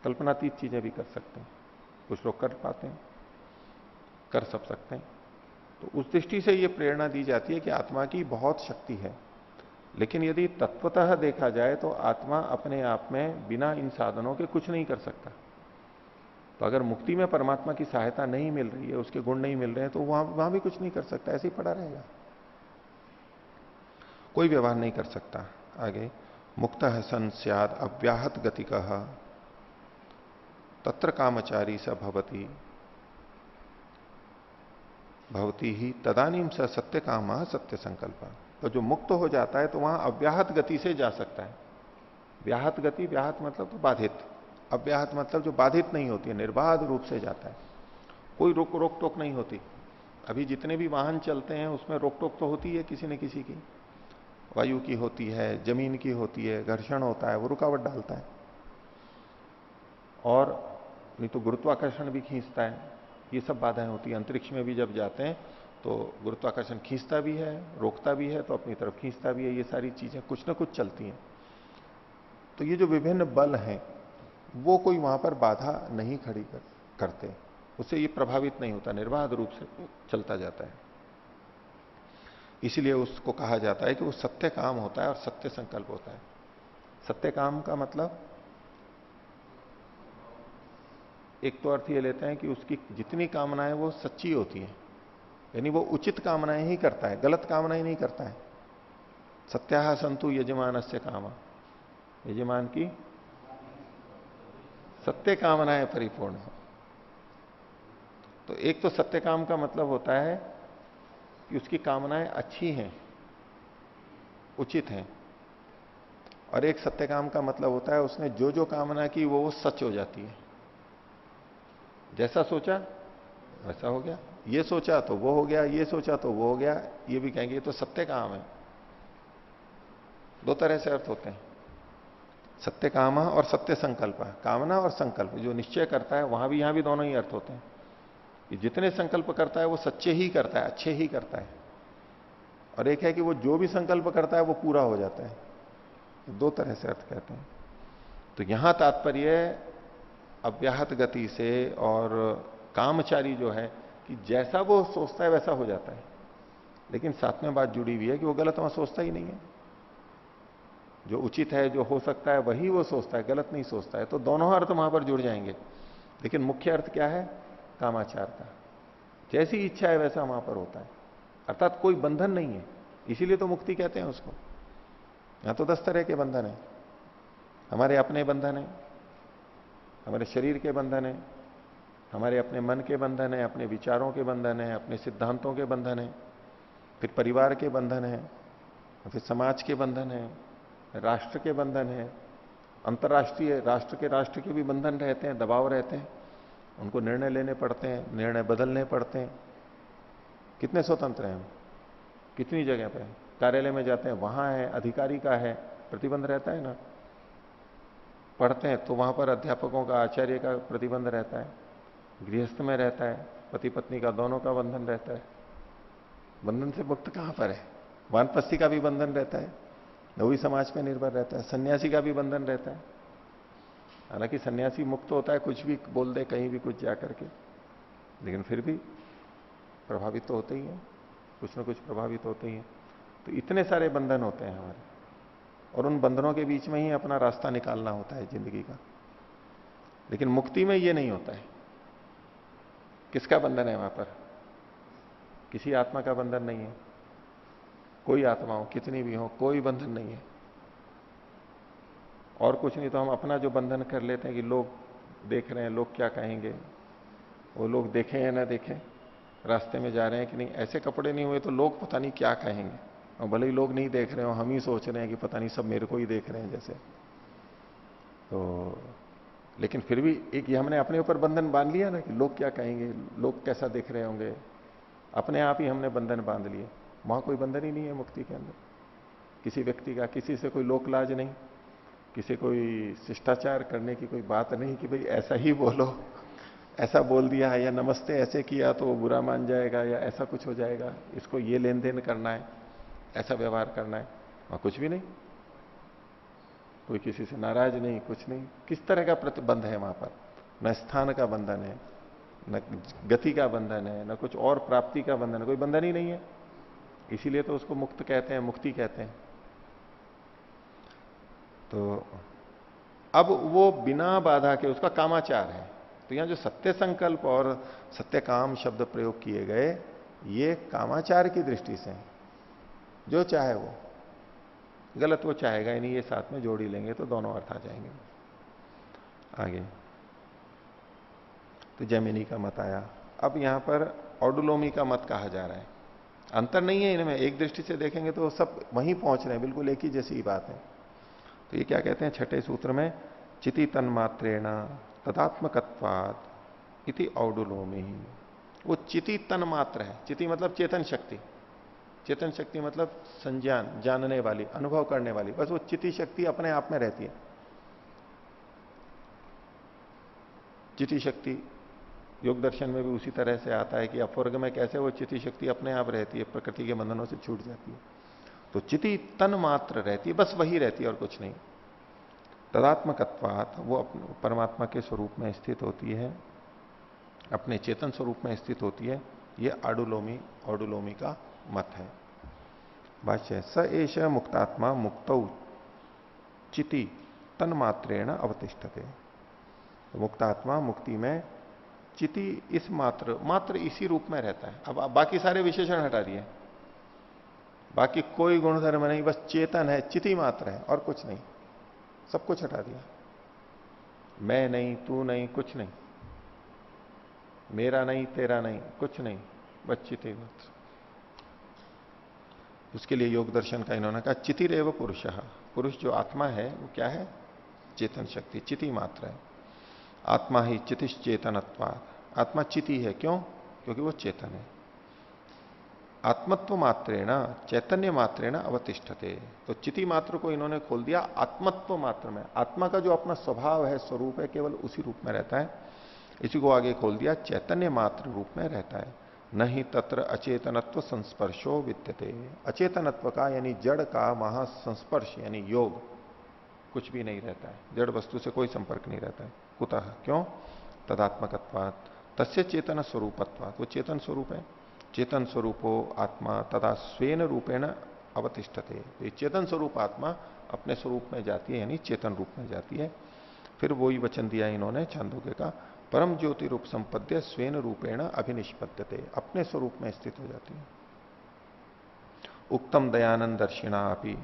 कल्पनातीत चीजें भी कर सकते हैं। कुछ लोग कर पाते हैं, कर सब सकते हैं। तो उस दृष्टि से ये प्रेरणा दी जाती है कि आत्मा की बहुत शक्ति है। लेकिन यदि तत्वतः देखा जाए तो आत्मा अपने आप में बिना इन साधनों के कुछ नहीं कर सकता। तो अगर मुक्ति में परमात्मा की सहायता नहीं मिल रही है, उसके गुण नहीं मिल रहे हैं, तो वहां भी कुछ नहीं कर सकता, ऐसे ही पड़ा रहेगा। कोई व्यवहार नहीं कर सकता। आगे, मुक्त सन स्याद अव्याहत गति कह तत्र कामचारी स भवती भवती ही तदानीम स सत्य काम सत्य संकल्प। तो जो मुक्त हो जाता है तो वहां अव्याहत गति से जा सकता है। व्याहत गति, व्याहत मतलब तो बाधित, अव्याहत मतलब जो बाधित नहीं होती है, निर्बाध रूप से जाता है, कोई रोक टोक नहीं होती। अभी जितने भी वाहन चलते हैं उसमें रोक टोक तो होती है किसी न किसी की, वायु की होती है, जमीन की होती है, घर्षण होता है, वो रुकावट डालता है। और नहीं तो गुरुत्वाकर्षण भी खींचता है, ये सब बाधाएं होती है। अंतरिक्ष में भी जब जाते हैं तो गुरुत्वाकर्षण खींचता भी है, रोकता भी है, तो अपनी तरफ खींचता भी है। ये सारी चीजें कुछ ना कुछ चलती हैं। तो ये जो विभिन्न बल हैं वो कोई वहां पर बाधा नहीं खड़ी करते, उससे ये प्रभावित नहीं होता, निर्बाध रूप से चलता जाता है। इसीलिए उसको कहा जाता है कि वो सत्य काम होता है और सत्य संकल्प होता है। सत्य काम का मतलब एक तो अर्थ ये लेते हैं कि उसकी जितनी कामनाएं वो सच्ची होती हैं, यानी वो उचित कामनाएं ही करता है, गलत कामनाएं नहीं करता है। सत्याह संतु यजमानस्य कामा, यजमान की सत्य कामनाएं परिपूर्ण हो। तो एक तो सत्य काम का मतलब होता है कि उसकी कामनाएं अच्छी हैं, उचित हैं। और एक सत्य काम का मतलब होता है उसने जो जो कामना की वो सच हो जाती है। जैसा सोचा वैसा हो गया, ये सोचा तो वो हो गया, ये सोचा तो वो हो गया। ये भी कहेंगे ये तो सत्य काम है। दो तरह से अर्थ होते हैं, सत्य काम और सत्य संकल्प। कामना और संकल्प जो निश्चय करता है, वहां भी यहां भी दोनों ही अर्थ होते हैं कि जितने संकल्प करता है वो सच्चे ही करता है, अच्छे ही करता है। और एक है कि वो जो भी संकल्प करता है वो पूरा हो जाता है। दो तरह से अर्थ कहते हैं। तो यहां तात्पर्य अव्याहत गति से और कामचारी जो है कि जैसा वो सोचता है वैसा हो जाता है। लेकिन साथ में बात जुड़ी हुई है कि वो गलत वहां सोचता ही नहीं है। जो उचित है, जो हो सकता है वही वो सोचता है, गलत नहीं सोचता है। तो दोनों अर्थ वहां पर जुड़ जाएंगे। लेकिन मुख्य अर्थ क्या है? कामाचार का। जैसी इच्छा है वैसा वहां पर होता है, अर्थात कोई बंधन नहीं है। इसीलिए तो मुक्ति कहते हैं उसको। यहां तो 10 तरह के बंधन है, हमारे अपने बंधन है, हमारे शरीर के बंधन है, हमारे अपने मन के बंधन है, अपने विचारों के बंधन है, अपने सिद्धांतों के बंधन है, फिर परिवार के बंधन है, फिर समाज के बंधन है, राष्ट्र के बंधन है, अंतर्राष्ट्रीय राष्ट्र के भी बंधन रहते हैं, दबाव रहते हैं, उनको निर्णय लेने पड़ते हैं, निर्णय बदलने पड़ते हैं। कितने स्वतंत्र हैं हम, कितनी जगह पे कार्यालय में जाते हैं, वहां है अधिकारी का है प्रतिबंध रहता है ना। पढ़ते हैं तो वहां पर अध्यापकों का, आचार्य का प्रतिबंध रहता है। गृहस्थ में रहता है, पति पत्नी का दोनों का बंधन रहता है। बंधन से मुक्त कहां पर है? वानप्रस्थी का भी बंधन रहता है, नवी समाज पे निर्भर रहता है। सन्यासी का भी बंधन रहता है। हालांकि सन्यासी मुक्त होता है, कुछ भी बोल दे कहीं भी कुछ जा करके, लेकिन फिर भी प्रभावित तो होते ही है, कुछ ना कुछ प्रभावित होते ही है। तो इतने सारे बंधन होते हैं हमारे, और उन बंधनों के बीच में ही अपना रास्ता निकालना होता है जिंदगी का। लेकिन मुक्ति में ये नहीं होता है। किसका बंधन है वहां पर? किसी आत्मा का बंधन नहीं है। कोई आत्मा हो, कितनी भी हो, कोई बंधन नहीं है। और कुछ नहीं तो हम अपना जो बंधन कर लेते हैं कि लोग देख रहे हैं, लोग क्या कहेंगे, वो लोग देखें या ना देखें, रास्ते में जा रहे हैं कि नहीं, ऐसे कपड़े नहीं हुए तो लोग पता नहीं क्या कहेंगे। और भले ही लोग नहीं देख रहे हो, हम ही सोच रहे हैं कि पता नहीं सब मेरे को ही देख रहे हैं जैसे। तो लेकिन फिर भी एक ये हमने अपने ऊपर बंधन बांध लिया ना कि लोग क्या कहेंगे, लोग कैसा देख रहे होंगे, अपने आप ही हमने बंधन बांध लिए। वहां कोई बंधन ही नहीं है मुक्ति के अंदर, किसी व्यक्ति का, किसी से कोई लोक लाज नहीं, किसी कोई शिष्टाचार करने की कोई बात नहीं कि भाई ऐसा ही बोलो, ऐसा बोल दिया या नमस्ते ऐसे किया तो वो बुरा मान जाएगा या ऐसा कुछ हो जाएगा, इसको ये लेन देन करना है, ऐसा व्यवहार करना है। वहां कुछ भी नहीं, कोई किसी से नाराज नहीं, कुछ नहीं। किस तरह का प्रतिबंध है वहां पर? न स्थान का बंधन है, न गति का बंधन है, न कुछ और प्राप्ति का बंधन है, कोई बंधन ही नहीं है। इसीलिए तो उसको मुक्त कहते हैं, मुक्ति कहते हैं। तो अब वो बिना बाधा के उसका कामाचार है। तो यहां जो सत्य संकल्प और सत्य काम शब्द प्रयोग किए गए, ये कामाचार की दृष्टि से है, जो चाहे वो। गलत वो चाहेगा ही नहीं, ये साथ में जोड़ ही लेंगे तो दोनों अर्थ आ जाएंगे। आगे तो जैमिनी का मत आया। अब यहां पर ऑडुलोमी का मत कहा जा रहा है। अंतर नहीं है इनमें, एक दृष्टि से देखेंगे तो सब वहीं पहुंच रहे हैं, बिल्कुल एक ही जैसी बात है। तो ये क्या कहते हैं छठे सूत्र में, चिति तन्मात्रेण तदात्मकत्वात् इति औडुलोमी। वो चिति तन मात्र है, चिति मतलब चेतन शक्ति, चेतन शक्ति मतलब संज्ञान, जानने वाली, अनुभव करने वाली, बस वो चिति शक्ति अपने आप में रहती है। चिति शक्ति योग दर्शन में भी उसी तरह से आता है कि अपवर्ग में कैसे वो चिति शक्ति अपने आप रहती है, प्रकृति के बंधनों से छूट जाती है। तो चिति तन मात्र रहती है, बस वही रहती है और कुछ नहीं। तदात्मकत्वात् वो परमात्मा के स्वरूप में स्थित होती है, अपने चेतन स्वरूप में स्थित होती है। ये ऑडुलोमी का मत है। भाष्य, स एष मुक्तात्मा मुक्तौ चिति तन्मात्रेण अवतिष्ठते। मुक्तात्मा मुक्ति में चिति इस मात्र इसी रूप में रहता है। अब बाकी सारे विशेषण हटा दिए, बाकी कोई गुणधर्म नहीं, बस चेतन है, चिति मात्र है और कुछ नहीं, सब कुछ हटा दिया। मैं नहीं, तू नहीं, कुछ नहीं, मेरा नहीं, तेरा नहीं, कुछ नहीं, बस चिति मात्र। उसके लिए योग दर्शन का इन्होंने कहा चितिरेव पुरुषः, पुरुष जो आत्मा है वो क्या है, चेतन शक्ति, चिति मात्र है। आत्मा ही चितिश्चेतनत्वात्, आत्मा चिति है, क्यों, क्योंकि वो चेतन है। आत्मत्व मात्रेण चैतन्य मात्रेण अवतिष्ठते, तो चिति मात्र को इन्होंने खोल दिया आत्मत्व मात्र में। आत्मा का जो अपना स्वभाव है, स्वरूप है, केवल उसी रूप में रहता है। इसी को आगे खोल दिया चैतन्य मात्र रूप में रहता है। नहीं तत्र अचेतनत्व संस्पर्शो विद्यते, अचेतनत्व का यानी जड़ का वहां संस्पर्श यानी योग कुछ भी नहीं रहता है, जड़ वस्तु से कोई संपर्क नहीं रहता है। कुतः, क्यों, तदात्मकत्वात् तस्य चेतन स्वरूपत्वात्, वो चेतन स्वरूप है। चेतन स्वरूपो आत्मा तदा स्वेन रूपेण अवतिष्ठते, ये चेतन स्वरूप आत्मा अपने स्वरूप में जाती है, यानी चेतन रूप में जाती है। फिर वही वचन दिया इन्होंने छांदोग्य का, परम ज्योति रूप संपद्य स्वेन रूपेण अभिनिष्पद्यते, अपने स्वरूप में स्थित हो जाती है। उक्तम दयानंद दर्शिणा अपि,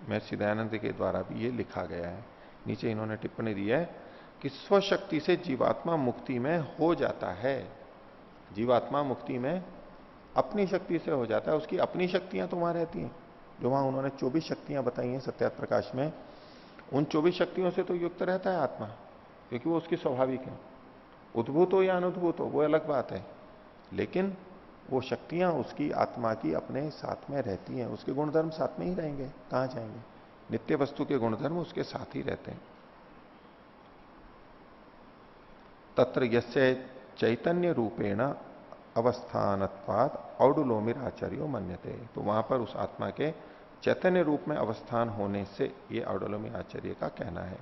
महर्षि दयानंद के द्वारा भी ये लिखा गया है। नीचे इन्होंने टिप्पणी दी है कि स्वशक्ति से जीवात्मा मुक्ति में हो जाता है। जीवात्मा मुक्ति में अपनी शक्ति से हो जाता है, उसकी अपनी शक्तियां तो वहां रहती हैं, जो वहां उन्होंने 24 शक्तियां बताई हैं सत्यार्थ प्रकाश में, उन 24 शक्तियों से तो युक्त रहता है आत्मा, क्योंकि वो उसकी स्वाभाविक है। उद्भूत हो या अनुद्भूत हो वो अलग बात है, लेकिन वो शक्तियां उसकी आत्मा की अपने साथ में रहती हैं, उसके गुणधर्म साथ में ही रहेंगे, कहां जाएंगे। नित्य वस्तु के गुणधर्म उसके साथ ही रहते हैं। तत्र यस्य चैतन्य रूपेण अवस्थानत्वाद औडुलोमिर आचार्यो मन्यते, तो वहां पर उस आत्मा के चैतन्य रूप में अवस्थान होने से ये औडुलोमी आचार्य का कहना है।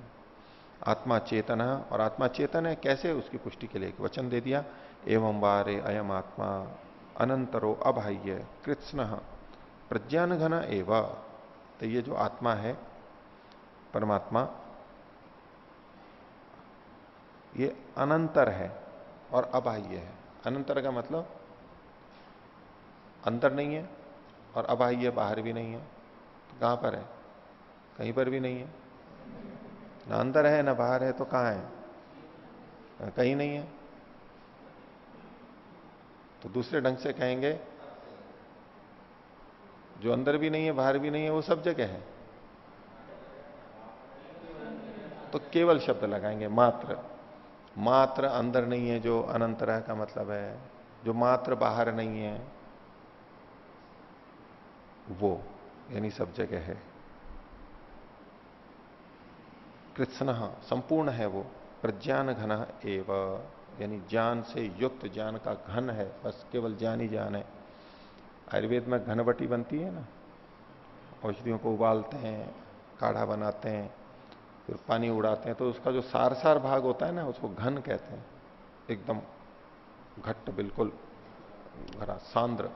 आत्मा चेतन है, और आत्मा चेतन है कैसे, उसकी पुष्टि के लिए एक वचन दे दिया, एवं वारे अयम आत्मा अनंतरो अबाह्य कृत्स्न प्रज्ञान घन एव। तो ये जो आत्मा है परमात्मा, ये अनंतर है और अबाह्य है। अनंतर का मतलब अंदर नहीं है और अबाह्य बाहर भी नहीं है। तो कहां पर है, कहीं पर भी नहीं है, ना अंदर है ना बाहर है, तो कहां है, कहीं नहीं है। तो दूसरे ढंग से कहेंगे जो अंदर भी नहीं है बाहर भी नहीं है वो सब जगह है, तो केवल शब्द लगाएंगे मात्र। मात्र अंदर नहीं है जो अनंतर का मतलब है, जो मात्र बाहर नहीं है वो, यानी सब जगह है। कृत्स्न संपूर्ण है वो, प्रज्ञान घन एव, यानी ज्ञान से युक्त, ज्ञान का घन है, बस केवल ज्ञान ही ज्ञान है। आयुर्वेद में घनबटी बनती है ना, औषधियों को उबालते हैं, काढ़ा बनाते हैं, फिर पानी उड़ाते हैं, तो उसका जो सार सार भाग होता है ना उसको घन कहते हैं। एकदम घट्ट, बिल्कुल भरा, सांद्र।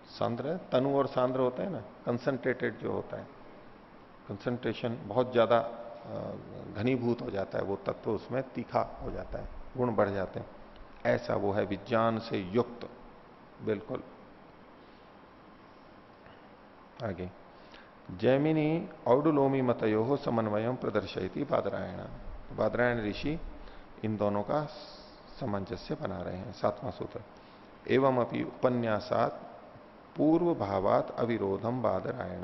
सांद्र तनु और सांद्र होता है ना, कंसंट्रेटेड जो होता है, कंसंट्रेशन बहुत ज्यादा घनीभूत हो जाता है वो तत्व, उसमें तीखा हो जाता है, गुण बढ़ जाते हैं, ऐसा वो है विज्ञान से युक्त, बिल्कुल। आगे जैमिनी औडुलोमी मतयो समन्वय प्रदर्शयती बादरायण। बादरायण ऋषि इन दोनों का सामंजस्य बना रहे हैं। 7वां सूत्र, एवं अपनी उपन्यासात पूर्व भावात अविरोधम बादरायण,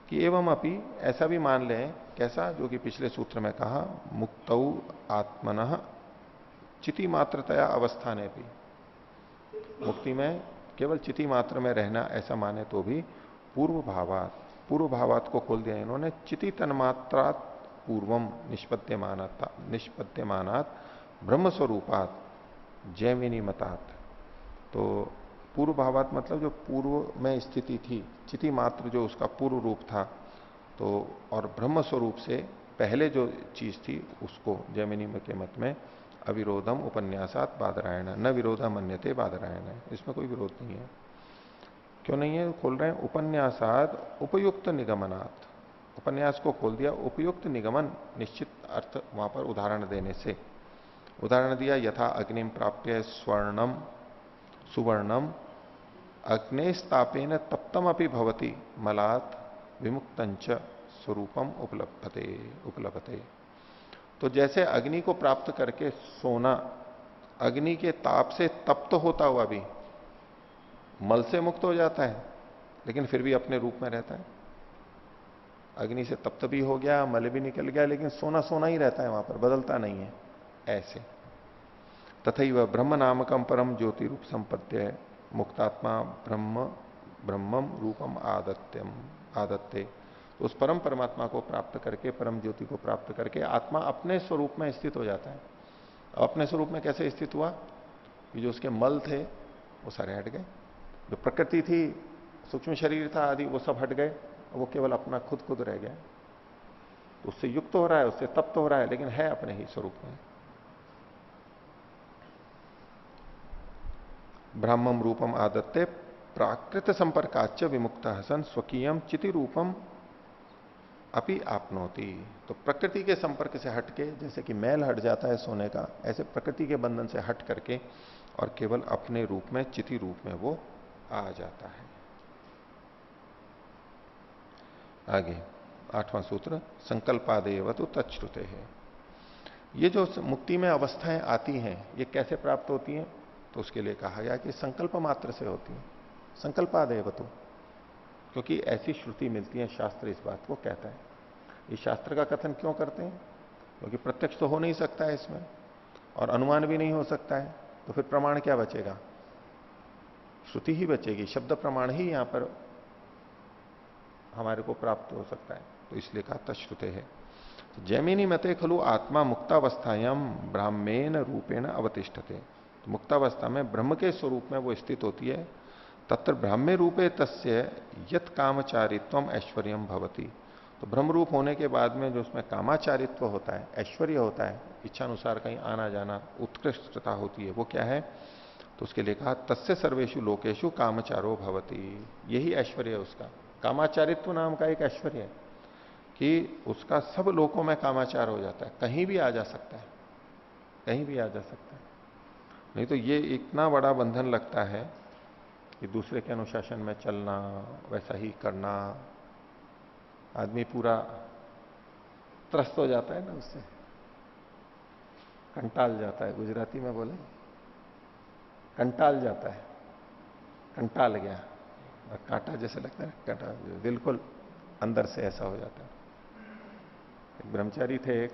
कि एवं अपि ऐसा भी मान लें, कैसा, जो कि पिछले सूत्र में कहा, मुक्तौ आत्मनः चिति मात्रतया अवस्थाने भी, मुक्ति में केवल चिति मात्र में रहना ऐसा माने तो भी पूर्व भावात को खोल दिया इन्होंने, चिति तन्मात्रात पूर्वम निष्पद्यमानात ब्रह्म स्वरूपात जैमिनी मतात। तो पूर्व भावात मतलब जो पूर्व में स्थिति थी, चिति मात्र जो उसका पूर्व रूप था, तो और ब्रह्म स्वरूप से पहले जो चीज थी उसको जैमिनी के मत में अविरोधम उपन्यासात बादरायण, न विरोधा मन्यते बादरायण है, इसमें कोई विरोध नहीं है। क्यों नहीं है? खोल रहे हैं, उपन्यासात उपयुक्त निगमनात्, उपन्यास को खोल दिया उपयुक्त निगमन, निश्चित अर्थ वहां पर उदाहरण देने से। उदाहरण दिया, यथा अग्निम प्राप्य स्वर्णम सुवर्णम अग्नेस्तापेन तप्तम अपि भवति मलात विमुक्तंच स्वरूपम उपलभते। तो जैसे अग्नि को प्राप्त करके सोना अग्नि के ताप से तप्त होता हुआ भी मल से मुक्त हो जाता है, लेकिन फिर भी अपने रूप में रहता है। अग्नि से तप्त भी हो गया, मल भी निकल गया, लेकिन सोना सोना ही रहता है, वहां पर बदलता नहीं है। ऐसे तथैव ब्रह्म नामकम परम ज्योति रूप संपत्ति मुक्तात्मा ब्रह्मम रूपम आदत्ते। तो उस परम परमात्मा को प्राप्त करके, परम ज्योति को प्राप्त करके आत्मा अपने स्वरूप में स्थित हो जाता है। अपने स्वरूप में कैसे स्थित हुआ? कि जो उसके मल थे वो सारे हट गए, जो प्रकृति थी, सूक्ष्म शरीर था आदि, वो सब हट गए, वो केवल अपना खुद रह गया। तो उससे युक्त हो रहा है, उससे तप्त हो रहा है, लेकिन है अपने ही स्वरूप में। ब्रह्मम रूपम आदत्ते प्राकृत संपर्काच विमुक्त हसन स्वकीयम चिति रूपम अपि आपनोति। तो प्रकृति के संपर्क से हटके, जैसे कि मैल हट जाता है सोने का, ऐसे प्रकृति के बंधन से हट करके और केवल अपने रूप में, चिति रूप में वो आ जाता है। आगे 8वां सूत्र, संकल्पादेव तो तच्छ्रुते है। ये जो मुक्ति में अवस्थाएं आती हैं, ये कैसे प्राप्त होती हैं? तो उसके लिए कहा गया कि संकल्प मात्र से होती है। संकल्पादेव तो, क्योंकि ऐसी श्रुति मिलती है, शास्त्र इस बात को कहता है। इस शास्त्र का कथन क्यों करते हैं? क्योंकि प्रत्यक्ष तो हो नहीं सकता है इसमें, और अनुमान भी नहीं हो सकता है, तो फिर प्रमाण क्या बचेगा? श्रुति ही बचेगी, शब्द प्रमाण ही यहां पर हमारे को प्राप्त हो सकता है। तो इसलिए कहा तश्रुते है। तो जैमिनी मते खलु आत्मा मुक्तावस्थायाम ब्राह्मेण रूपेण अवतिष्ठते। तो मुक्तावस्था में ब्रह्म के स्वरूप में वो स्थित होती है। तत्र ब्राह्म्य रूपे तस्य यत कामचारित्वम ऐश्वर्यम भवति। तो ब्रह्म रूप होने के बाद में जो उसमें कामाचारित्व होता है, ऐश्वर्य होता है, इच्छा अनुसार कहीं आना जाना, उत्कृष्टता होती है, वो क्या है? तो उसके लिए कहा तस्य सर्वेषु लोकेषु कामचारो भवति। यही ऐश्वर्य है उसका। कामाचारित्व नाम का एक ऐश्वर्य है कि उसका सब लोकों में कामाचार हो जाता है, कहीं भी आ जा सकता है, कहीं भी आ जा सकता है। नहीं तो ये इतना बड़ा बंधन लगता है कि दूसरे के अनुशासन में चलना, वैसा ही करना, आदमी पूरा त्रस्त हो जाता है ना, उससे कंटाल जाता है। गुजराती में बोले कंटाल जाता है, कंटाल गया, और कांटा जैसे लगता है, कांटा बिल्कुल अंदर से ऐसा हो जाता है। एक ब्रह्मचारी थे, एक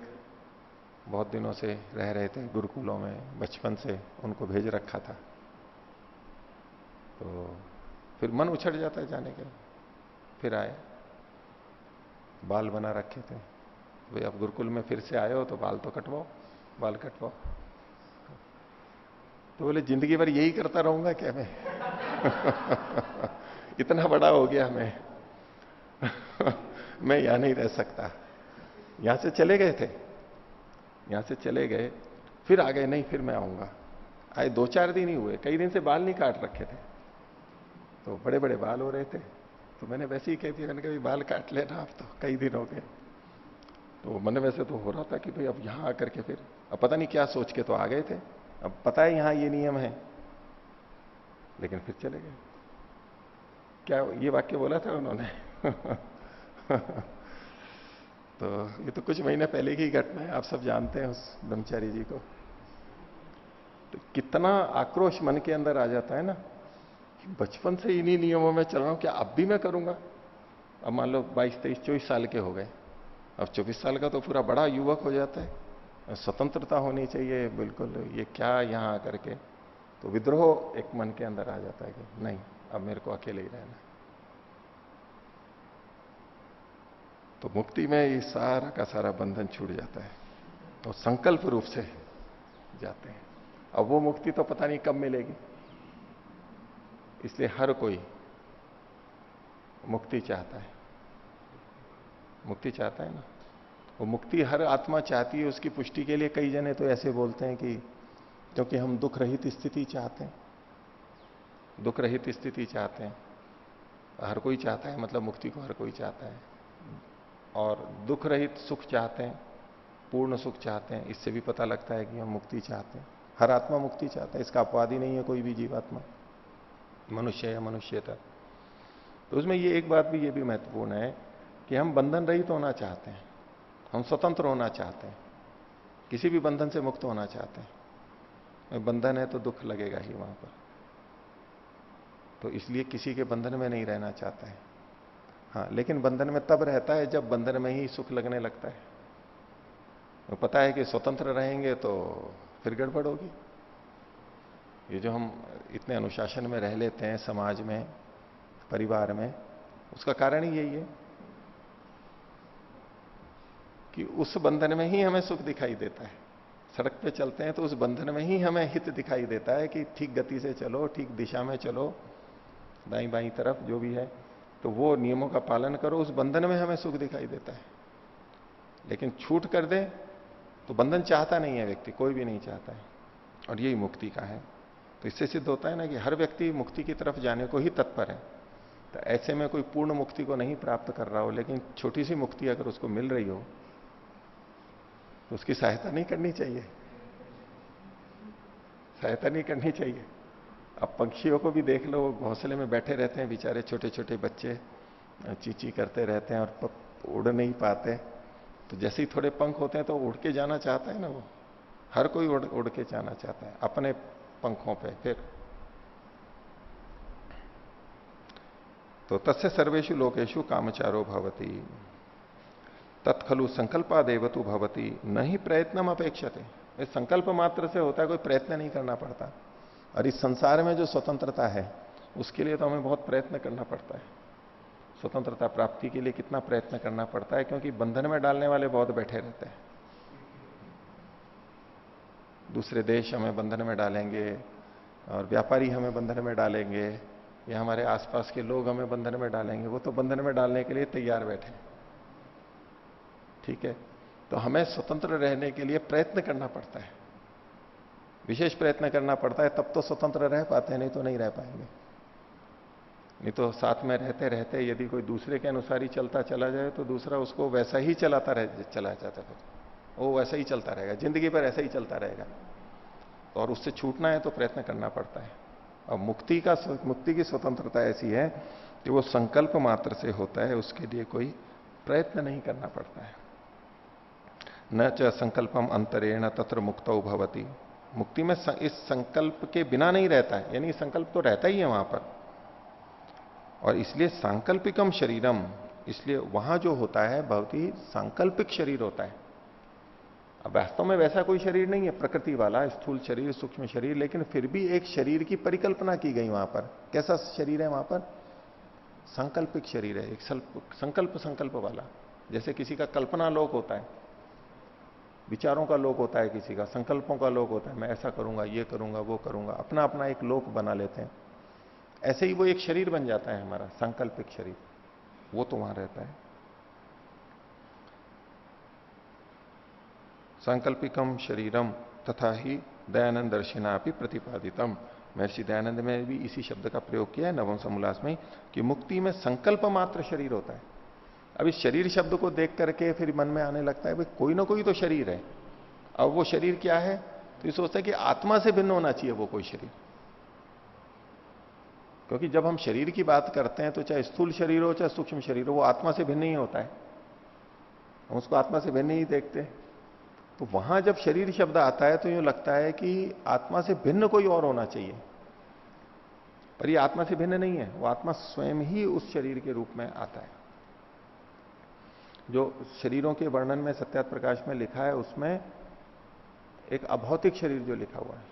बहुत दिनों से रह रहे थे गुरुकुलों में, बचपन से उनको भेज रखा था, तो फिर मन उछट जाता है जाने के लिए। फिर आए, बाल बना रखे थे, भाई अब गुरुकुल में फिर से आए हो तो बाल तो कटवाओ, बाल कटवाओ। तो बोले जिंदगी भर यही करता रहूंगा क्या मैं? इतना बड़ा हो गया मैं यहां नहीं रह सकता। यहां से चले गए थे, यहां से चले गए, फिर आ गए, नहीं फिर मैं आऊंगा। आए 2-4 दिन ही हुए, कई दिन से बाल नहीं काट रखे थे, तो बड़े बड़े बाल हो रहे थे। तो मैंने वैसे ही कह दिया, मैंने कहा बाल काट लेना, आप तो कई दिन हो गए। तो मैंने वैसे तो हो रहा था कि भाई अब यहां आकर के फिर, अब पता नहीं क्या सोच के तो आ गए थे, अब पता है यहां ये नियम है, लेकिन फिर चले गए। क्या ये वाक्य बोला था उन्होंने? तो ये तो कुछ महीने पहले की घटना है, आप सब जानते हैं उस ब्रह्मचारी जी को। तो कितना आक्रोश मन के अंदर आ जाता है ना कि बचपन से इन्हीं नियमों में चल रहा हूं, क्या अब भी मैं करूंगा? अब मान लो 22, 23, 24 साल के हो गए, अब 24 साल का तो पूरा बड़ा युवक हो जाता है, स्वतंत्रता होनी चाहिए बिल्कुल, ये क्या यहां आकर के। तो विद्रोह एक मन के अंदर आ जाता है कि नहीं, अब मेरे को अकेले ही रहना है। तो मुक्ति में ये सारा का सारा बंधन छूट जाता है और संकल्प रूप से जाते हैं। अब वो मुक्ति तो पता नहीं कब मिलेगी, इसलिए हर कोई मुक्ति चाहता है। मुक्ति चाहता है ना, वो मुक्ति हर आत्मा चाहती है। उसकी पुष्टि के लिए कई जने तो ऐसे बोलते हैं कि क्योंकि हम दुख रहित स्थिति चाहते हैं, दुख रहित स्थिति चाहते हैं। हर कोई चाहता है, मतलब मुक्ति को हर कोई चाहता है, और दुख रहित सुख चाहते हैं, पूर्ण सुख चाहते हैं। इससे भी पता लगता है कि हम मुक्ति चाहते हैं। हर आत्मा मुक्ति चाहता है, इसका अपवाद ही नहीं है कोई भी जीवात्मा, मनुष्य या मनुष्यता। तो उसमें ये एक बात भी, ये भी महत्वपूर्ण है कि हम बंधन रहित होना चाहते हैं, हम स्वतंत्र होना चाहते हैं, किसी भी बंधन से मुक्त होना चाहते हैं। बंधन है तो दुख लगेगा ही वहां पर, तो इसलिए किसी के बंधन में नहीं रहना चाहता है। हाँ, लेकिन बंधन में तब रहता है जब बंधन में ही सुख लगने लगता है। तो पता है कि स्वतंत्र रहेंगे तो फिर गड़बड़ होगी। ये जो हम इतने अनुशासन में रह लेते हैं समाज में, परिवार में, उसका कारण ही यही है कि उस बंधन में ही हमें सुख दिखाई देता है। सड़क पे चलते हैं तो उस बंधन में ही हमें हित दिखाई देता है कि ठीक गति से चलो, ठीक दिशा में चलो, दाईं बाईं तरफ जो भी है, तो वो नियमों का पालन करो, उस बंधन में हमें सुख दिखाई देता है। लेकिन छूट कर दे तो बंधन चाहता नहीं है व्यक्ति, कोई भी नहीं चाहता है, और यही मुक्ति का है। तो इससे सिद्ध होता है ना कि हर व्यक्ति मुक्ति की तरफ जाने को ही तत्पर है। तो ऐसे में कोई पूर्ण मुक्ति को नहीं प्राप्त कर रहा हो, लेकिन छोटी सी मुक्ति अगर उसको मिल रही हो तो उसकी सहायता नहीं करनी चाहिए, सहायता नहीं करनी चाहिए। अब पक्षियों को भी देख लो, घोंसले में बैठे रहते हैं बेचारे, छोटे छोटे बच्चे चींची करते रहते हैं और उड़ नहीं पाते। तो जैसे ही थोड़े पंख होते हैं तो उड़ के जाना चाहता है ना, वो हर कोई उड़ के जाना चाहता है अपने पंखों पे। फिर तो तस्य सर्वेषु लोकेषु कामचारो भवति तत्खलु संकल्पादेवतु भवति न ही प्रयत्नम अपेक्षते। इस संकल्प मात्र से होता है, कोई प्रयत्न नहीं करना पड़ता। और इस संसार में जो स्वतंत्रता है उसके लिए तो हमें बहुत प्रयत्न करना पड़ता है। स्वतंत्रता प्राप्ति के लिए कितना प्रयत्न करना पड़ता है, क्योंकि बंधन में डालने वाले बहुत बैठे रहते हैं। दूसरे देश हमें बंधन में डालेंगे, और व्यापारी हमें बंधन में डालेंगे, या हमारे आसपास के लोग हमें बंधन में डालेंगे। वो तो बंधन में डालने के लिए तैयार बैठे, ठीक है। तो हमें स्वतंत्र रहने के लिए प्रयत्न करना पड़ता है, विशेष प्रयत्न करना पड़ता है, तब तो स्वतंत्र रह पाते हैं, नहीं तो नहीं रह पाएंगे। नहीं तो साथ में रहते रहते यदि कोई दूसरे के अनुसार ही चलता चला जाए तो दूसरा उसको वैसा ही चला जाता है, वो वैसा ही चलता रहेगा, जिंदगी भर ऐसा ही चलता रहेगा। और उससे छूटना है तो प्रयत्न करना पड़ता है। और मुक्ति की स्वतंत्रता ऐसी है कि वो संकल्प मात्र से होता है, उसके लिए कोई प्रयत्न नहीं करना पड़ता है। न च संकल्पम अंतरेण तत्र मुक्तौ भवति। मुक्ति में इस संकल्प के बिना नहीं रहता है, यानी संकल्प तो रहता ही है वहां पर। और इसलिए सांकल्पिकम शरीरम, इसलिए वहां जो होता है बहुत ही सांकल्पिक शरीर होता है। अब वास्तव में वैसा कोई शरीर नहीं है प्रकृति वाला, स्थूल शरीर, सूक्ष्म शरीर, लेकिन फिर भी एक शरीर की परिकल्पना की गई वहां पर। कैसा शरीर है वहां पर? सांकल्पिक शरीर है, एक संकल्प वाला। जैसे किसी का कल्पना लोक होता है, विचारों का लोक होता है, किसी का संकल्पों का लोक होता है, मैं ऐसा करूंगा, ये करूंगा, वो करूंगा, अपना अपना एक लोक बना लेते हैं। ऐसे ही वो एक शरीर बन जाता है हमारा सांकल्पिक शरीर, वो तो वहां रहता है। सांकल्पिकम शरीरम तथा ही दयानंद दर्शिना भी प्रतिपादितम। महर्षि दयानंद में भी इसी शब्द का प्रयोग किया है नवम समोल्लास में, कि मुक्ति में संकल्प मात्र शरीर होता है। अब इस शरीर शब्द को देख करके फिर मन में आने लगता है भाई कोई ना कोई तो शरीर है। अब वो शरीर क्या है? तो ये सोचता है कि आत्मा से भिन्न होना चाहिए वो कोई शरीर। क्योंकि जब हम शरीर की बात करते हैं तो चाहे स्थूल शरीर हो चाहे सूक्ष्म शरीर हो, वो आत्मा से भिन्न ही होता है। हम उसको आत्मा से भिन्न ही देखते हैं। तो वहां जब शरीर शब्द आता है तो यूं लगता है कि आत्मा से भिन्न कोई और होना चाहिए, पर ये आत्मा से भिन्न नहीं है, वो आत्मा स्वयं ही उस शरीर के रूप में आता है। जो शरीरों के वर्णन में सत्यार्थ प्रकाश में लिखा है उसमें एक अभौतिक शरीर जो लिखा हुआ है,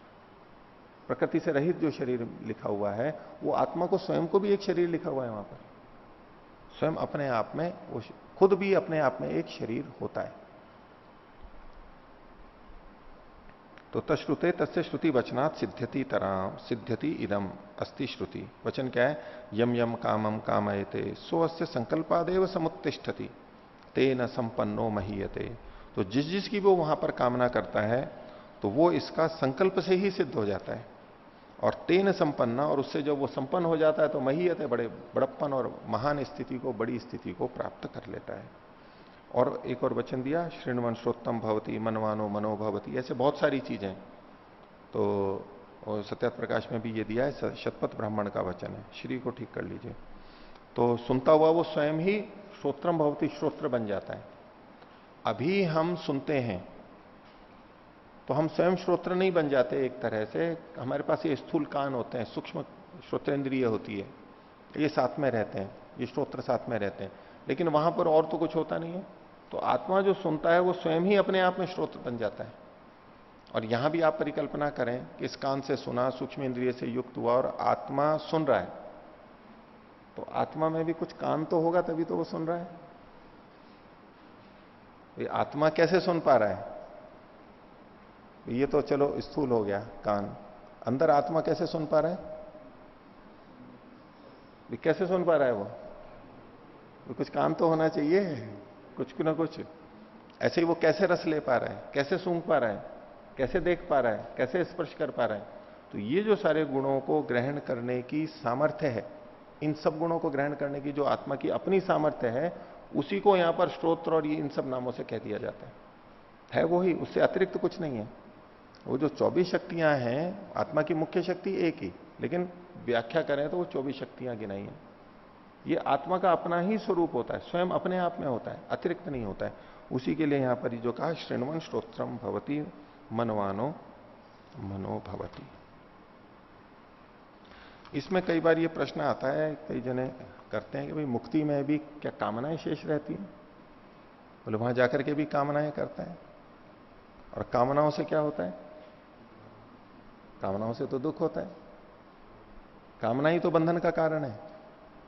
प्रकृति से रहित जो शरीर लिखा हुआ है, वो आत्मा को स्वयं को भी एक शरीर लिखा हुआ है वहां पर। स्वयं अपने आप में वो खुद भी अपने आप में एक शरीर होता है। तो तश्रुते तस्य श्रुति वचनात् सिद्ध्यति तराम सिद्ध्यति इदम अस्ति श्रुति। वचन क्या है? यम यम कामम कामयते सो अस्य संकल्पादेव समुत्तिष्ठति तेन संपन्नो महीयते। तो जिस जिस की वो वहां पर कामना करता है तो वो इसका संकल्प से ही सिद्ध हो जाता है। और तेन संपन्ना, और उससे जब वो संपन्न हो जाता है तो महीयते, बड़े बड़प्पन और महान स्थिति को, बड़ी स्थिति को प्राप्त कर लेता है। और एक और वचन दिया, शृण्वन श्रोत्तम भवती मनवानो मनो भवती, ऐसे बहुत सारी चीजें। तो सत्यार्थ प्रकाश में भी ये दिया है, शतपथ ब्राह्मण का वचन है, श्री को ठीक कर लीजिए। तो सुनता हुआ वो स्वयं ही श्रोत्रम भवती, श्रोत्र बन जाता है। अभी हम सुनते हैं तो हम स्वयं श्रोत्र नहीं बन जाते। एक तरह से हमारे पास ये स्थूल कान होते हैं, सूक्ष्म श्रोत्रेंद्रिय होती है, ये साथ में रहते हैं, ये श्रोत्र साथ में रहते हैं, लेकिन वहां पर और तो कुछ होता नहीं है। तो आत्मा जो सुनता है वो स्वयं ही अपने आप में श्रोत्र बन जाता है। और यहां भी आप परिकल्पना करें कि इस कान से सुना, सूक्ष्म इंद्रिय से युक्त हुआ और आत्मा सुन रहा है, तो आत्मा में भी कुछ कान तो होगा तभी तो वो सुन रहा है। ये आत्मा कैसे सुन पा रहा है? ये तो चलो स्थूल हो गया कान, अंदर आत्मा कैसे सुन पा रहा है? कैसे सुन पा रहा है वो? कुछ कान तो होना चाहिए, कुछ ना कुछ। ऐसे ही वो कैसे रस ले पा रहा है, कैसे सूंघ पा रहा है, कैसे देख पा रहा है, कैसे स्पर्श कर पा रहा है? तो ये जो सारे गुणों को ग्रहण करने की सामर्थ्य है, इन सब गुणों को ग्रहण करने की जो आत्मा की अपनी सामर्थ्य है, उसी को यहां पर श्रोत्र और ये इन सब नामों से कह दिया जाता है वो ही, उससे अतिरिक्त तो कुछ नहीं है। वो जो 24 शक्तियां हैं, आत्मा की मुख्य शक्ति एक ही, लेकिन व्याख्या करें तो वो 24 शक्तियां गिनाई हैं। ये आत्मा का अपना ही स्वरूप होता है, स्वयं अपने आप में होता है, अतिरिक्त नहीं होता है। उसी के लिए यहां पर जो कहा, शृण्वन श्रोत्रम भवती मनवानो मनो भवती। इसमें कई बार ये प्रश्न आता है, कई जने करते हैं कि भाई मुक्ति में भी क्या कामनाएं शेष रहती हैं? बोले वहां जाकर के भी कामनाएं करता है, और कामनाओं से क्या होता है? कामनाओं से तो दुख होता है। कामना ही तो बंधन का कारण है।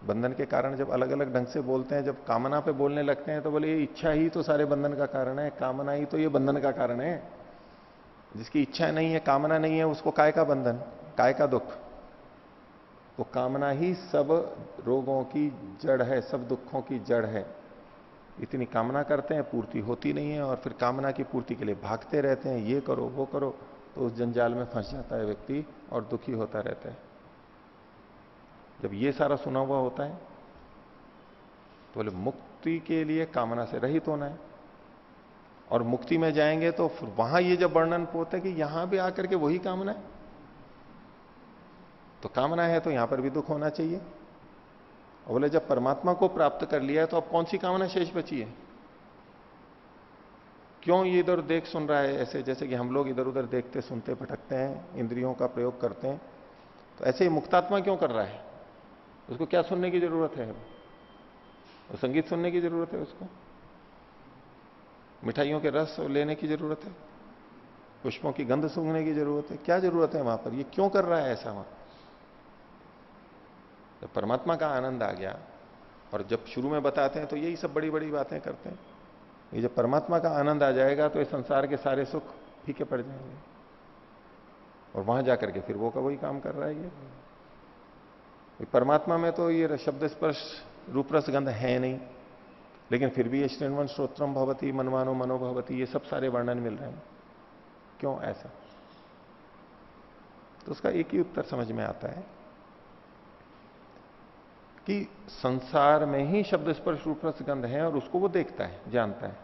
बंधन के कारण जब अलग अलग ढंग से बोलते हैं, जब कामना पे बोलने लगते हैं तो बोले ये इच्छा ही तो सारे बंधन का कारण है, कामना ही तो ये बंधन का कारण है। जिसकी इच्छा नहीं है, कामना नहीं है, उसको काय का बंधन, काय का दुख? वो कामना ही सब रोगों की जड़ है, सब दुखों की जड़ है। इतनी कामना करते हैं, पूर्ति होती नहीं है, और फिर कामना की पूर्ति के लिए भागते रहते हैं, ये करो वो करो, तो उस जंजाल में फंस जाता है व्यक्ति और दुखी होता रहता है। जब ये सारा सुना हुआ होता है तो बोले मुक्ति के लिए कामना से रहित होना है, और मुक्ति में जाएंगे तो फिर वहां ये जब वर्णन होता है कि यहां भी आकर के वही कामना है, तो कामना है तो यहां पर भी दुख होना चाहिए। और बोले जब परमात्मा को प्राप्त कर लिया है तो अब कौन सी कामना शेष बची है? क्यों ये इधर देख सुन रहा है ऐसे, जैसे कि हम लोग इधर उधर देखते सुनते भटकते हैं, इंद्रियों का प्रयोग करते हैं, तो ऐसे ही मुक्तात्मा क्यों कर रहा है? उसको क्या सुनने की जरूरत है? वो संगीत सुनने की जरूरत है, उसको मिठाइयों के रस लेने की जरूरत है, पुष्पों की गंध सूंघने की जरूरत है? क्या जरूरत है वहां पर? ये क्यों कर रहा है ऐसा वहां? जब परमात्मा का आनंद आ गया, और जब शुरू में बताते हैं तो यही सब बड़ी बड़ी बातें करते हैं, ये जब परमात्मा का आनंद आ जाएगा तो ये संसार के सारे सुख फीके पड़ जाएंगे, और वहां जाकर के फिर वो का वही काम कर रहा है। ये परमात्मा में तो ये शब्द स्पर्श रूप रस गंध है नहीं, लेकिन फिर भी ये शृण्वन श्रोत्रम भवती मनवानो मनो भवती, ये सब सारे वर्णन मिल रहे हैं। क्यों ऐसा? तो उसका एक ही उत्तर समझ में आता है कि संसार में ही शब्द स्पर्श रूप रस गंध है, और उसको वो देखता है, जानता है,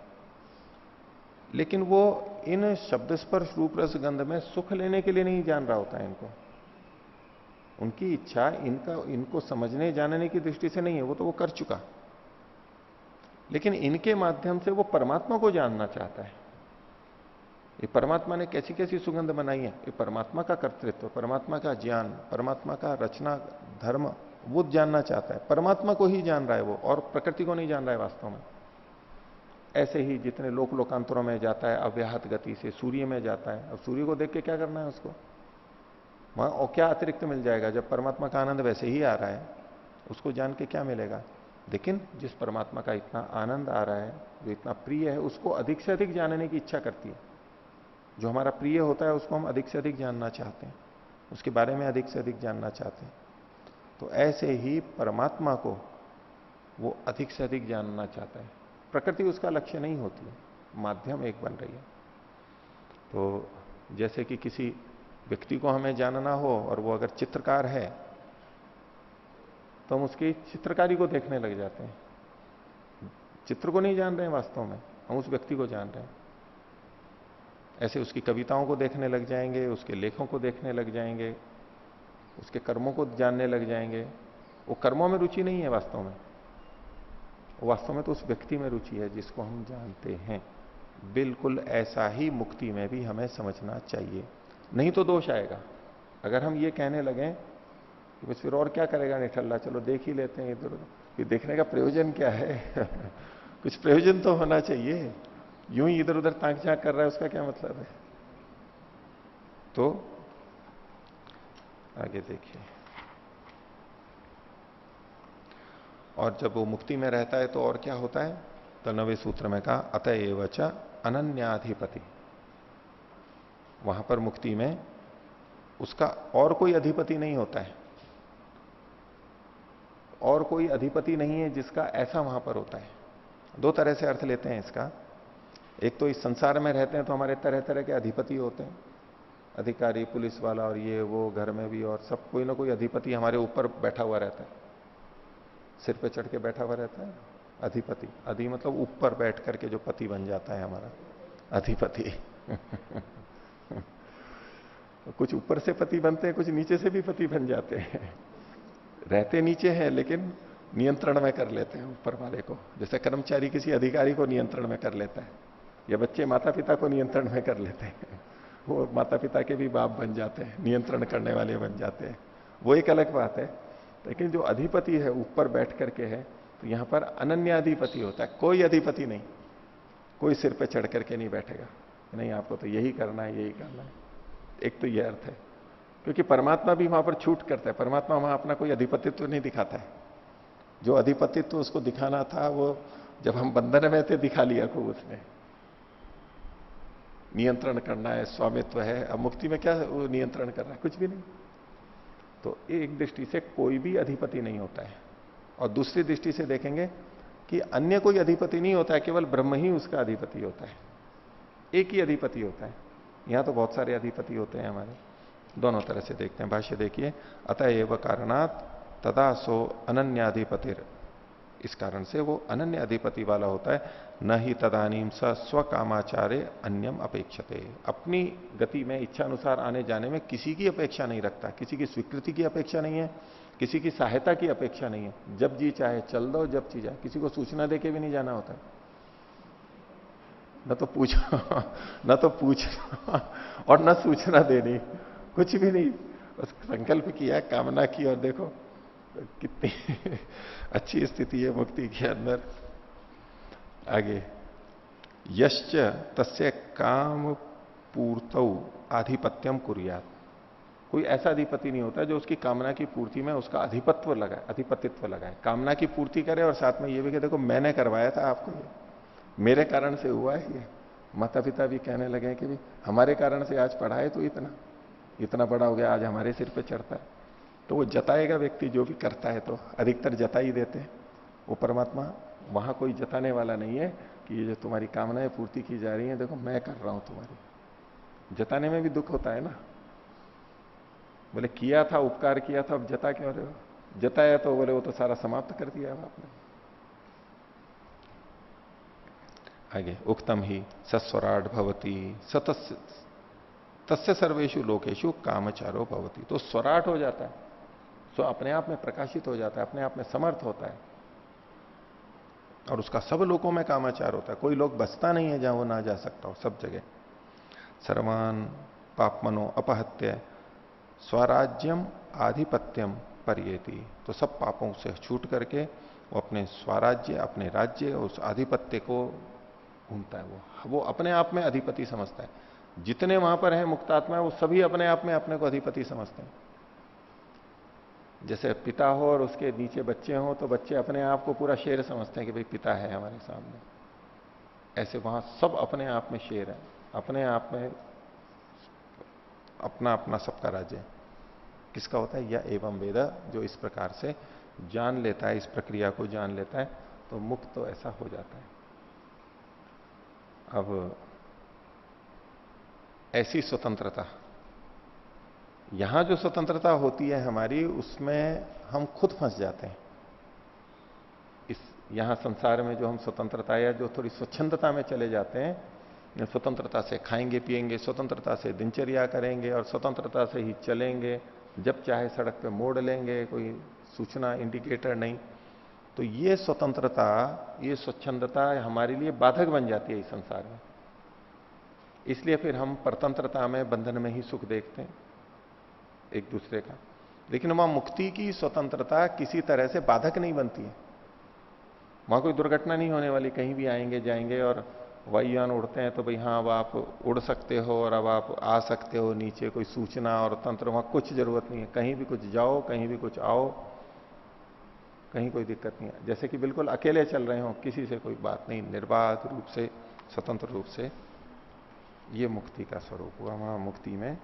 लेकिन वो इन शब्द स्पर्श रूप रस गंध में सुख लेने के लिए नहीं जान रहा होता है इनको। उनकी इच्छा इनको समझने जानने की दृष्टि से नहीं है, वो तो वो कर चुका, लेकिन इनके माध्यम से वो परमात्मा को जानना चाहता है। ये परमात्मा ने कैसी कैसी सुगंध बनाई है, ये परमात्मा का कर्तृत्व, परमात्मा का ज्ञान, परमात्मा का रचना धर्म, वो जानना चाहता है। परमात्मा को ही जान रहा है वो, और प्रकृति को नहीं जान रहा है वास्तव में। ऐसे ही जितने लोकांतरों में जाता है अव्याहत गति से, सूर्य में जाता है, अब सूर्य को देख के क्या करना है उसको, वहां और क्या अतिरिक्त मिल जाएगा, जब परमात्मा का आनंद वैसे ही आ रहा है, उसको जान के क्या मिलेगा। लेकिन जिस परमात्मा का इतना आनंद आ रहा है, जो इतना प्रिय है, उसको अधिक से अधिक जानने की इच्छा करती है। जो हमारा प्रिय होता है उसको हम अधिक से अधिक जानना चाहते हैं, उसके बारे में अधिक से अधिक जानना चाहते हैं। तो ऐसे ही परमात्मा को वो अधिक से अधिक जानना चाहता है। प्रकृति उसका लक्ष्य नहीं होती है, माध्यम एक बन रही है। तो जैसे कि किसी व्यक्ति को हमें जानना हो और वो अगर चित्रकार है तो हम उसकी चित्रकारी को देखने लग जाते हैं, चित्र को नहीं जान रहे हैं वास्तव में, हम उस व्यक्ति को जान रहे हैं। ऐसे उसकी कविताओं को देखने लग जाएंगे, उसके लेखों को देखने लग जाएंगे, उसके कर्मों को जानने लग जाएंगे। वो कर्मों में रुचि नहीं है वास्तव में, वास्तव में तो उस व्यक्ति में रुचि है जिसको हम जानते हैं। बिल्कुल ऐसा ही मुक्ति में भी हमें समझना चाहिए, नहीं तो दोष आएगा। अगर हम ये कहने लगे कि बस फिर और क्या करेगा निठल्ला, चलो देख ही लेते हैं इधर उधर, फिर देखने का प्रयोजन क्या है कुछ प्रयोजन तो होना चाहिए, यूं ही इधर उधर ताक झांक कर रहा है, उसका क्या मतलब है। तो आगे देखिए, और जब वो मुक्ति में रहता है तो और क्या होता है, तो 9वें सूत्र में कहा अतएव च अनन्याधिपति। वहां पर मुक्ति में उसका और कोई अधिपति नहीं होता है, और कोई अधिपति नहीं है जिसका ऐसा वहां पर होता है। दो तरह से अर्थ लेते हैं इसका। एक तो इस संसार में रहते हैं तो हमारे तरह तरह के अधिपति होते हैं, अधिकारी, पुलिस वाला और ये वो, घर में भी, और सब कोई ना कोई अधिपति हमारे ऊपर बैठा हुआ रहता है, सिर पे चढ़ के बैठा हुआ रहता है अधिपति। अधि मतलब ऊपर बैठ करके जो पति बन जाता है हमारा अधिपति कुछ ऊपर से पति बनते हैं, कुछ नीचे से भी पति बन जाते हैं। रहते नीचे हैं लेकिन नियंत्रण में कर लेते हैं ऊपर वाले को, जैसे कर्मचारी किसी अधिकारी को नियंत्रण में कर लेता है, या बच्चे माता पिता को नियंत्रण में कर लेते हैं, वो माता पिता के भी बाप बन जाते हैं, नियंत्रण करने वाले बन जाते हैं, वो एक अलग बात है। लेकिन जो अधिपति है ऊपर बैठ करके है, तो यहां पर अनन्याधिपति होता है, कोई अधिपति नहीं, कोई सिर पे चढ़ करके नहीं बैठेगा, नहीं आपको तो यही करना है, यही करना है। एक तो यह अर्थ है, क्योंकि परमात्मा भी वहां पर छूट करता है, परमात्मा वहां अपना कोई अधिपतित्व तो नहीं दिखाता है। जो अधिपतित्व तो उसको दिखाना था, वो जब हम बंधन में थे दिखा लिया खूब उसने, नियंत्रण करना है, स्वामित्व है। अब मुक्ति में क्या वो नियंत्रण कर रहा है, कुछ भी नहीं। तो एक दृष्टि से कोई भी अधिपति नहीं होता है, और दूसरी दृष्टि से देखेंगे कि अन्य कोई अधिपति नहीं होता है, केवल ब्रह्म ही उसका अधिपति होता है, एक ही अधिपति होता है। यहां तो बहुत सारे अधिपति होते हैं हमारे, दोनों तरह से देखते हैं। भाष्य देखिए, अतएव कारणात तदा सो अनन्याधिपतिर, इस कारण से वो अनन्य अधिपति वाला होता है। न ही तदानीम स स्वकामाचारे अन्यम अपेक्षते, अपनी गति में इच्छा अनुसार आने जाने में किसी की अपेक्षा नहीं रखता, किसी की स्वीकृति की अपेक्षा नहीं है, किसी की सहायता की अपेक्षा नहीं है। जब जी चाहे चल दो, जब जी चाहे, किसी को सूचना देके भी नहीं जाना होता, न तो पूछो न तो पूछना और न सूचना देनी, कुछ भी नहीं, बस संकल्प किया, कामना की, और देखो कितनी अच्छी स्थिति है मुक्ति के अंदर। आगे, यश्च तस्य काम पूर्तौ आधिपत्यम कुर्यात्, कोई ऐसा अधिपति नहीं होता जो उसकी कामना की पूर्ति में उसका अधिपत्व लगाए, अधिपतित्व लगाए, कामना की पूर्ति करे और साथ में ये भी कि देखो मैंने करवाया था आपको, ये मेरे कारण से हुआ है। ये माता पिता भी कहने लगे कि भी हमारे कारण से आज पढ़ा है, तो इतना बड़ा हो गया, आज हमारे सिर पे चढ़ता है। तो वो जताएगा व्यक्ति जो भी करता है, तो अधिकतर जता ही देते हैं। वो परमात्मा वहां कोई जताने वाला नहीं है कि ये जो तुम्हारी कामनाएं पूर्ति की जा रही है, देखो मैं कर रहा हूं तुम्हारी। जताने में भी दुख होता है ना, बोले किया था, उपकार किया था, अब जता क्यों रहे हो, जताया तो बोले वो तो सारा समाप्त कर दिया आपने। आगे, उक्तम ही सस्वराट भवती तस्य सर्वेशु लोकेशु कामचारो भवती, तो स्वराट हो जाता है, सो अपने आप में प्रकाशित हो जाता है, अपने आप में समर्थ होता है और उसका सब लोगों में कामाचार होता है। कोई लोग बसता नहीं है जहां वो ना जा सकता हो, सब जगह। सर्वान पापमनो अपहत्य स्वराज्यम आधिपत्यम परियेति। तो सब पापों से छूट करके वो अपने स्वराज्य, अपने राज्य, उस आधिपत्य को घूमता है। वो अपने आप में अधिपति समझता है। जितने वहां पर हैं मुक्त आत्मा, वो सभी अपने आप में अपने को अधिपति समझते हैं। जैसे पिता हो और उसके नीचे बच्चे हो, तो बच्चे अपने आप को पूरा शेर समझते हैं कि भाई पिता है हमारे सामने। ऐसे वहां सब अपने आप में शेर है, अपने आप में अपना अपना सबका राज्य है। किसका होता है? यह एवं वेद, जो इस प्रकार से जान लेता है, इस प्रक्रिया को जान लेता है, तो मुक्त तो ऐसा हो जाता है। अब ऐसी स्वतंत्रता, यहां जो स्वतंत्रता होती है हमारी, उसमें हम खुद फंस जाते हैं। इस यहां संसार में जो हम स्वतंत्रता या जो थोड़ी स्वच्छंदता में चले जाते हैं, स्वतंत्रता से खाएंगे पिएंगे, स्वतंत्रता से दिनचर्या करेंगे और स्वतंत्रता से ही चलेंगे, जब चाहे सड़क पे मोड़ लेंगे, कोई सूचना इंडिकेटर नहीं। तो ये स्वतंत्रता, ये स्वच्छंदता हमारे लिए बाधक बन जाती है इस संसार में। इसलिए फिर हम परतंत्रता में, बंधन में ही सुख देखते हैं एक दूसरे का। लेकिन वहां मुक्ति की स्वतंत्रता किसी तरह से बाधक नहीं बनती है। वहां कोई दुर्घटना नहीं होने वाली, कहीं भी आएंगे जाएंगे और वायुयान उड़ते हैं तो भाई हाँ अब आप उड़ सकते हो और अब आप आ सकते हो नीचे, कोई सूचना और तंत्र वहां कुछ जरूरत नहीं है। कहीं भी कुछ जाओ, कहीं भी कुछ आओ, कहीं कोई दिक्कत नहीं है। जैसे कि बिल्कुल अकेले चल रहे हो, किसी से कोई बात नहीं, निर्बाध रूप से, स्वतंत्र रूप से। ये मुक्ति का स्वरूप हुआ। वहां मुक्ति में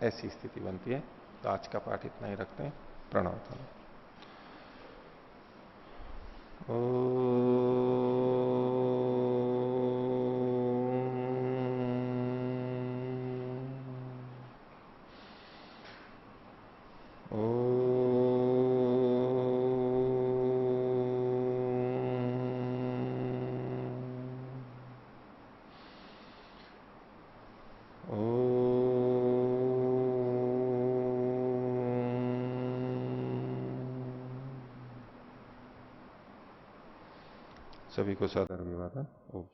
ऐसी स्थिति बनती है। तो आज का पाठ इतना ही रखते हैं। प्रणव। सभी को सादर अभिवादन। ओम।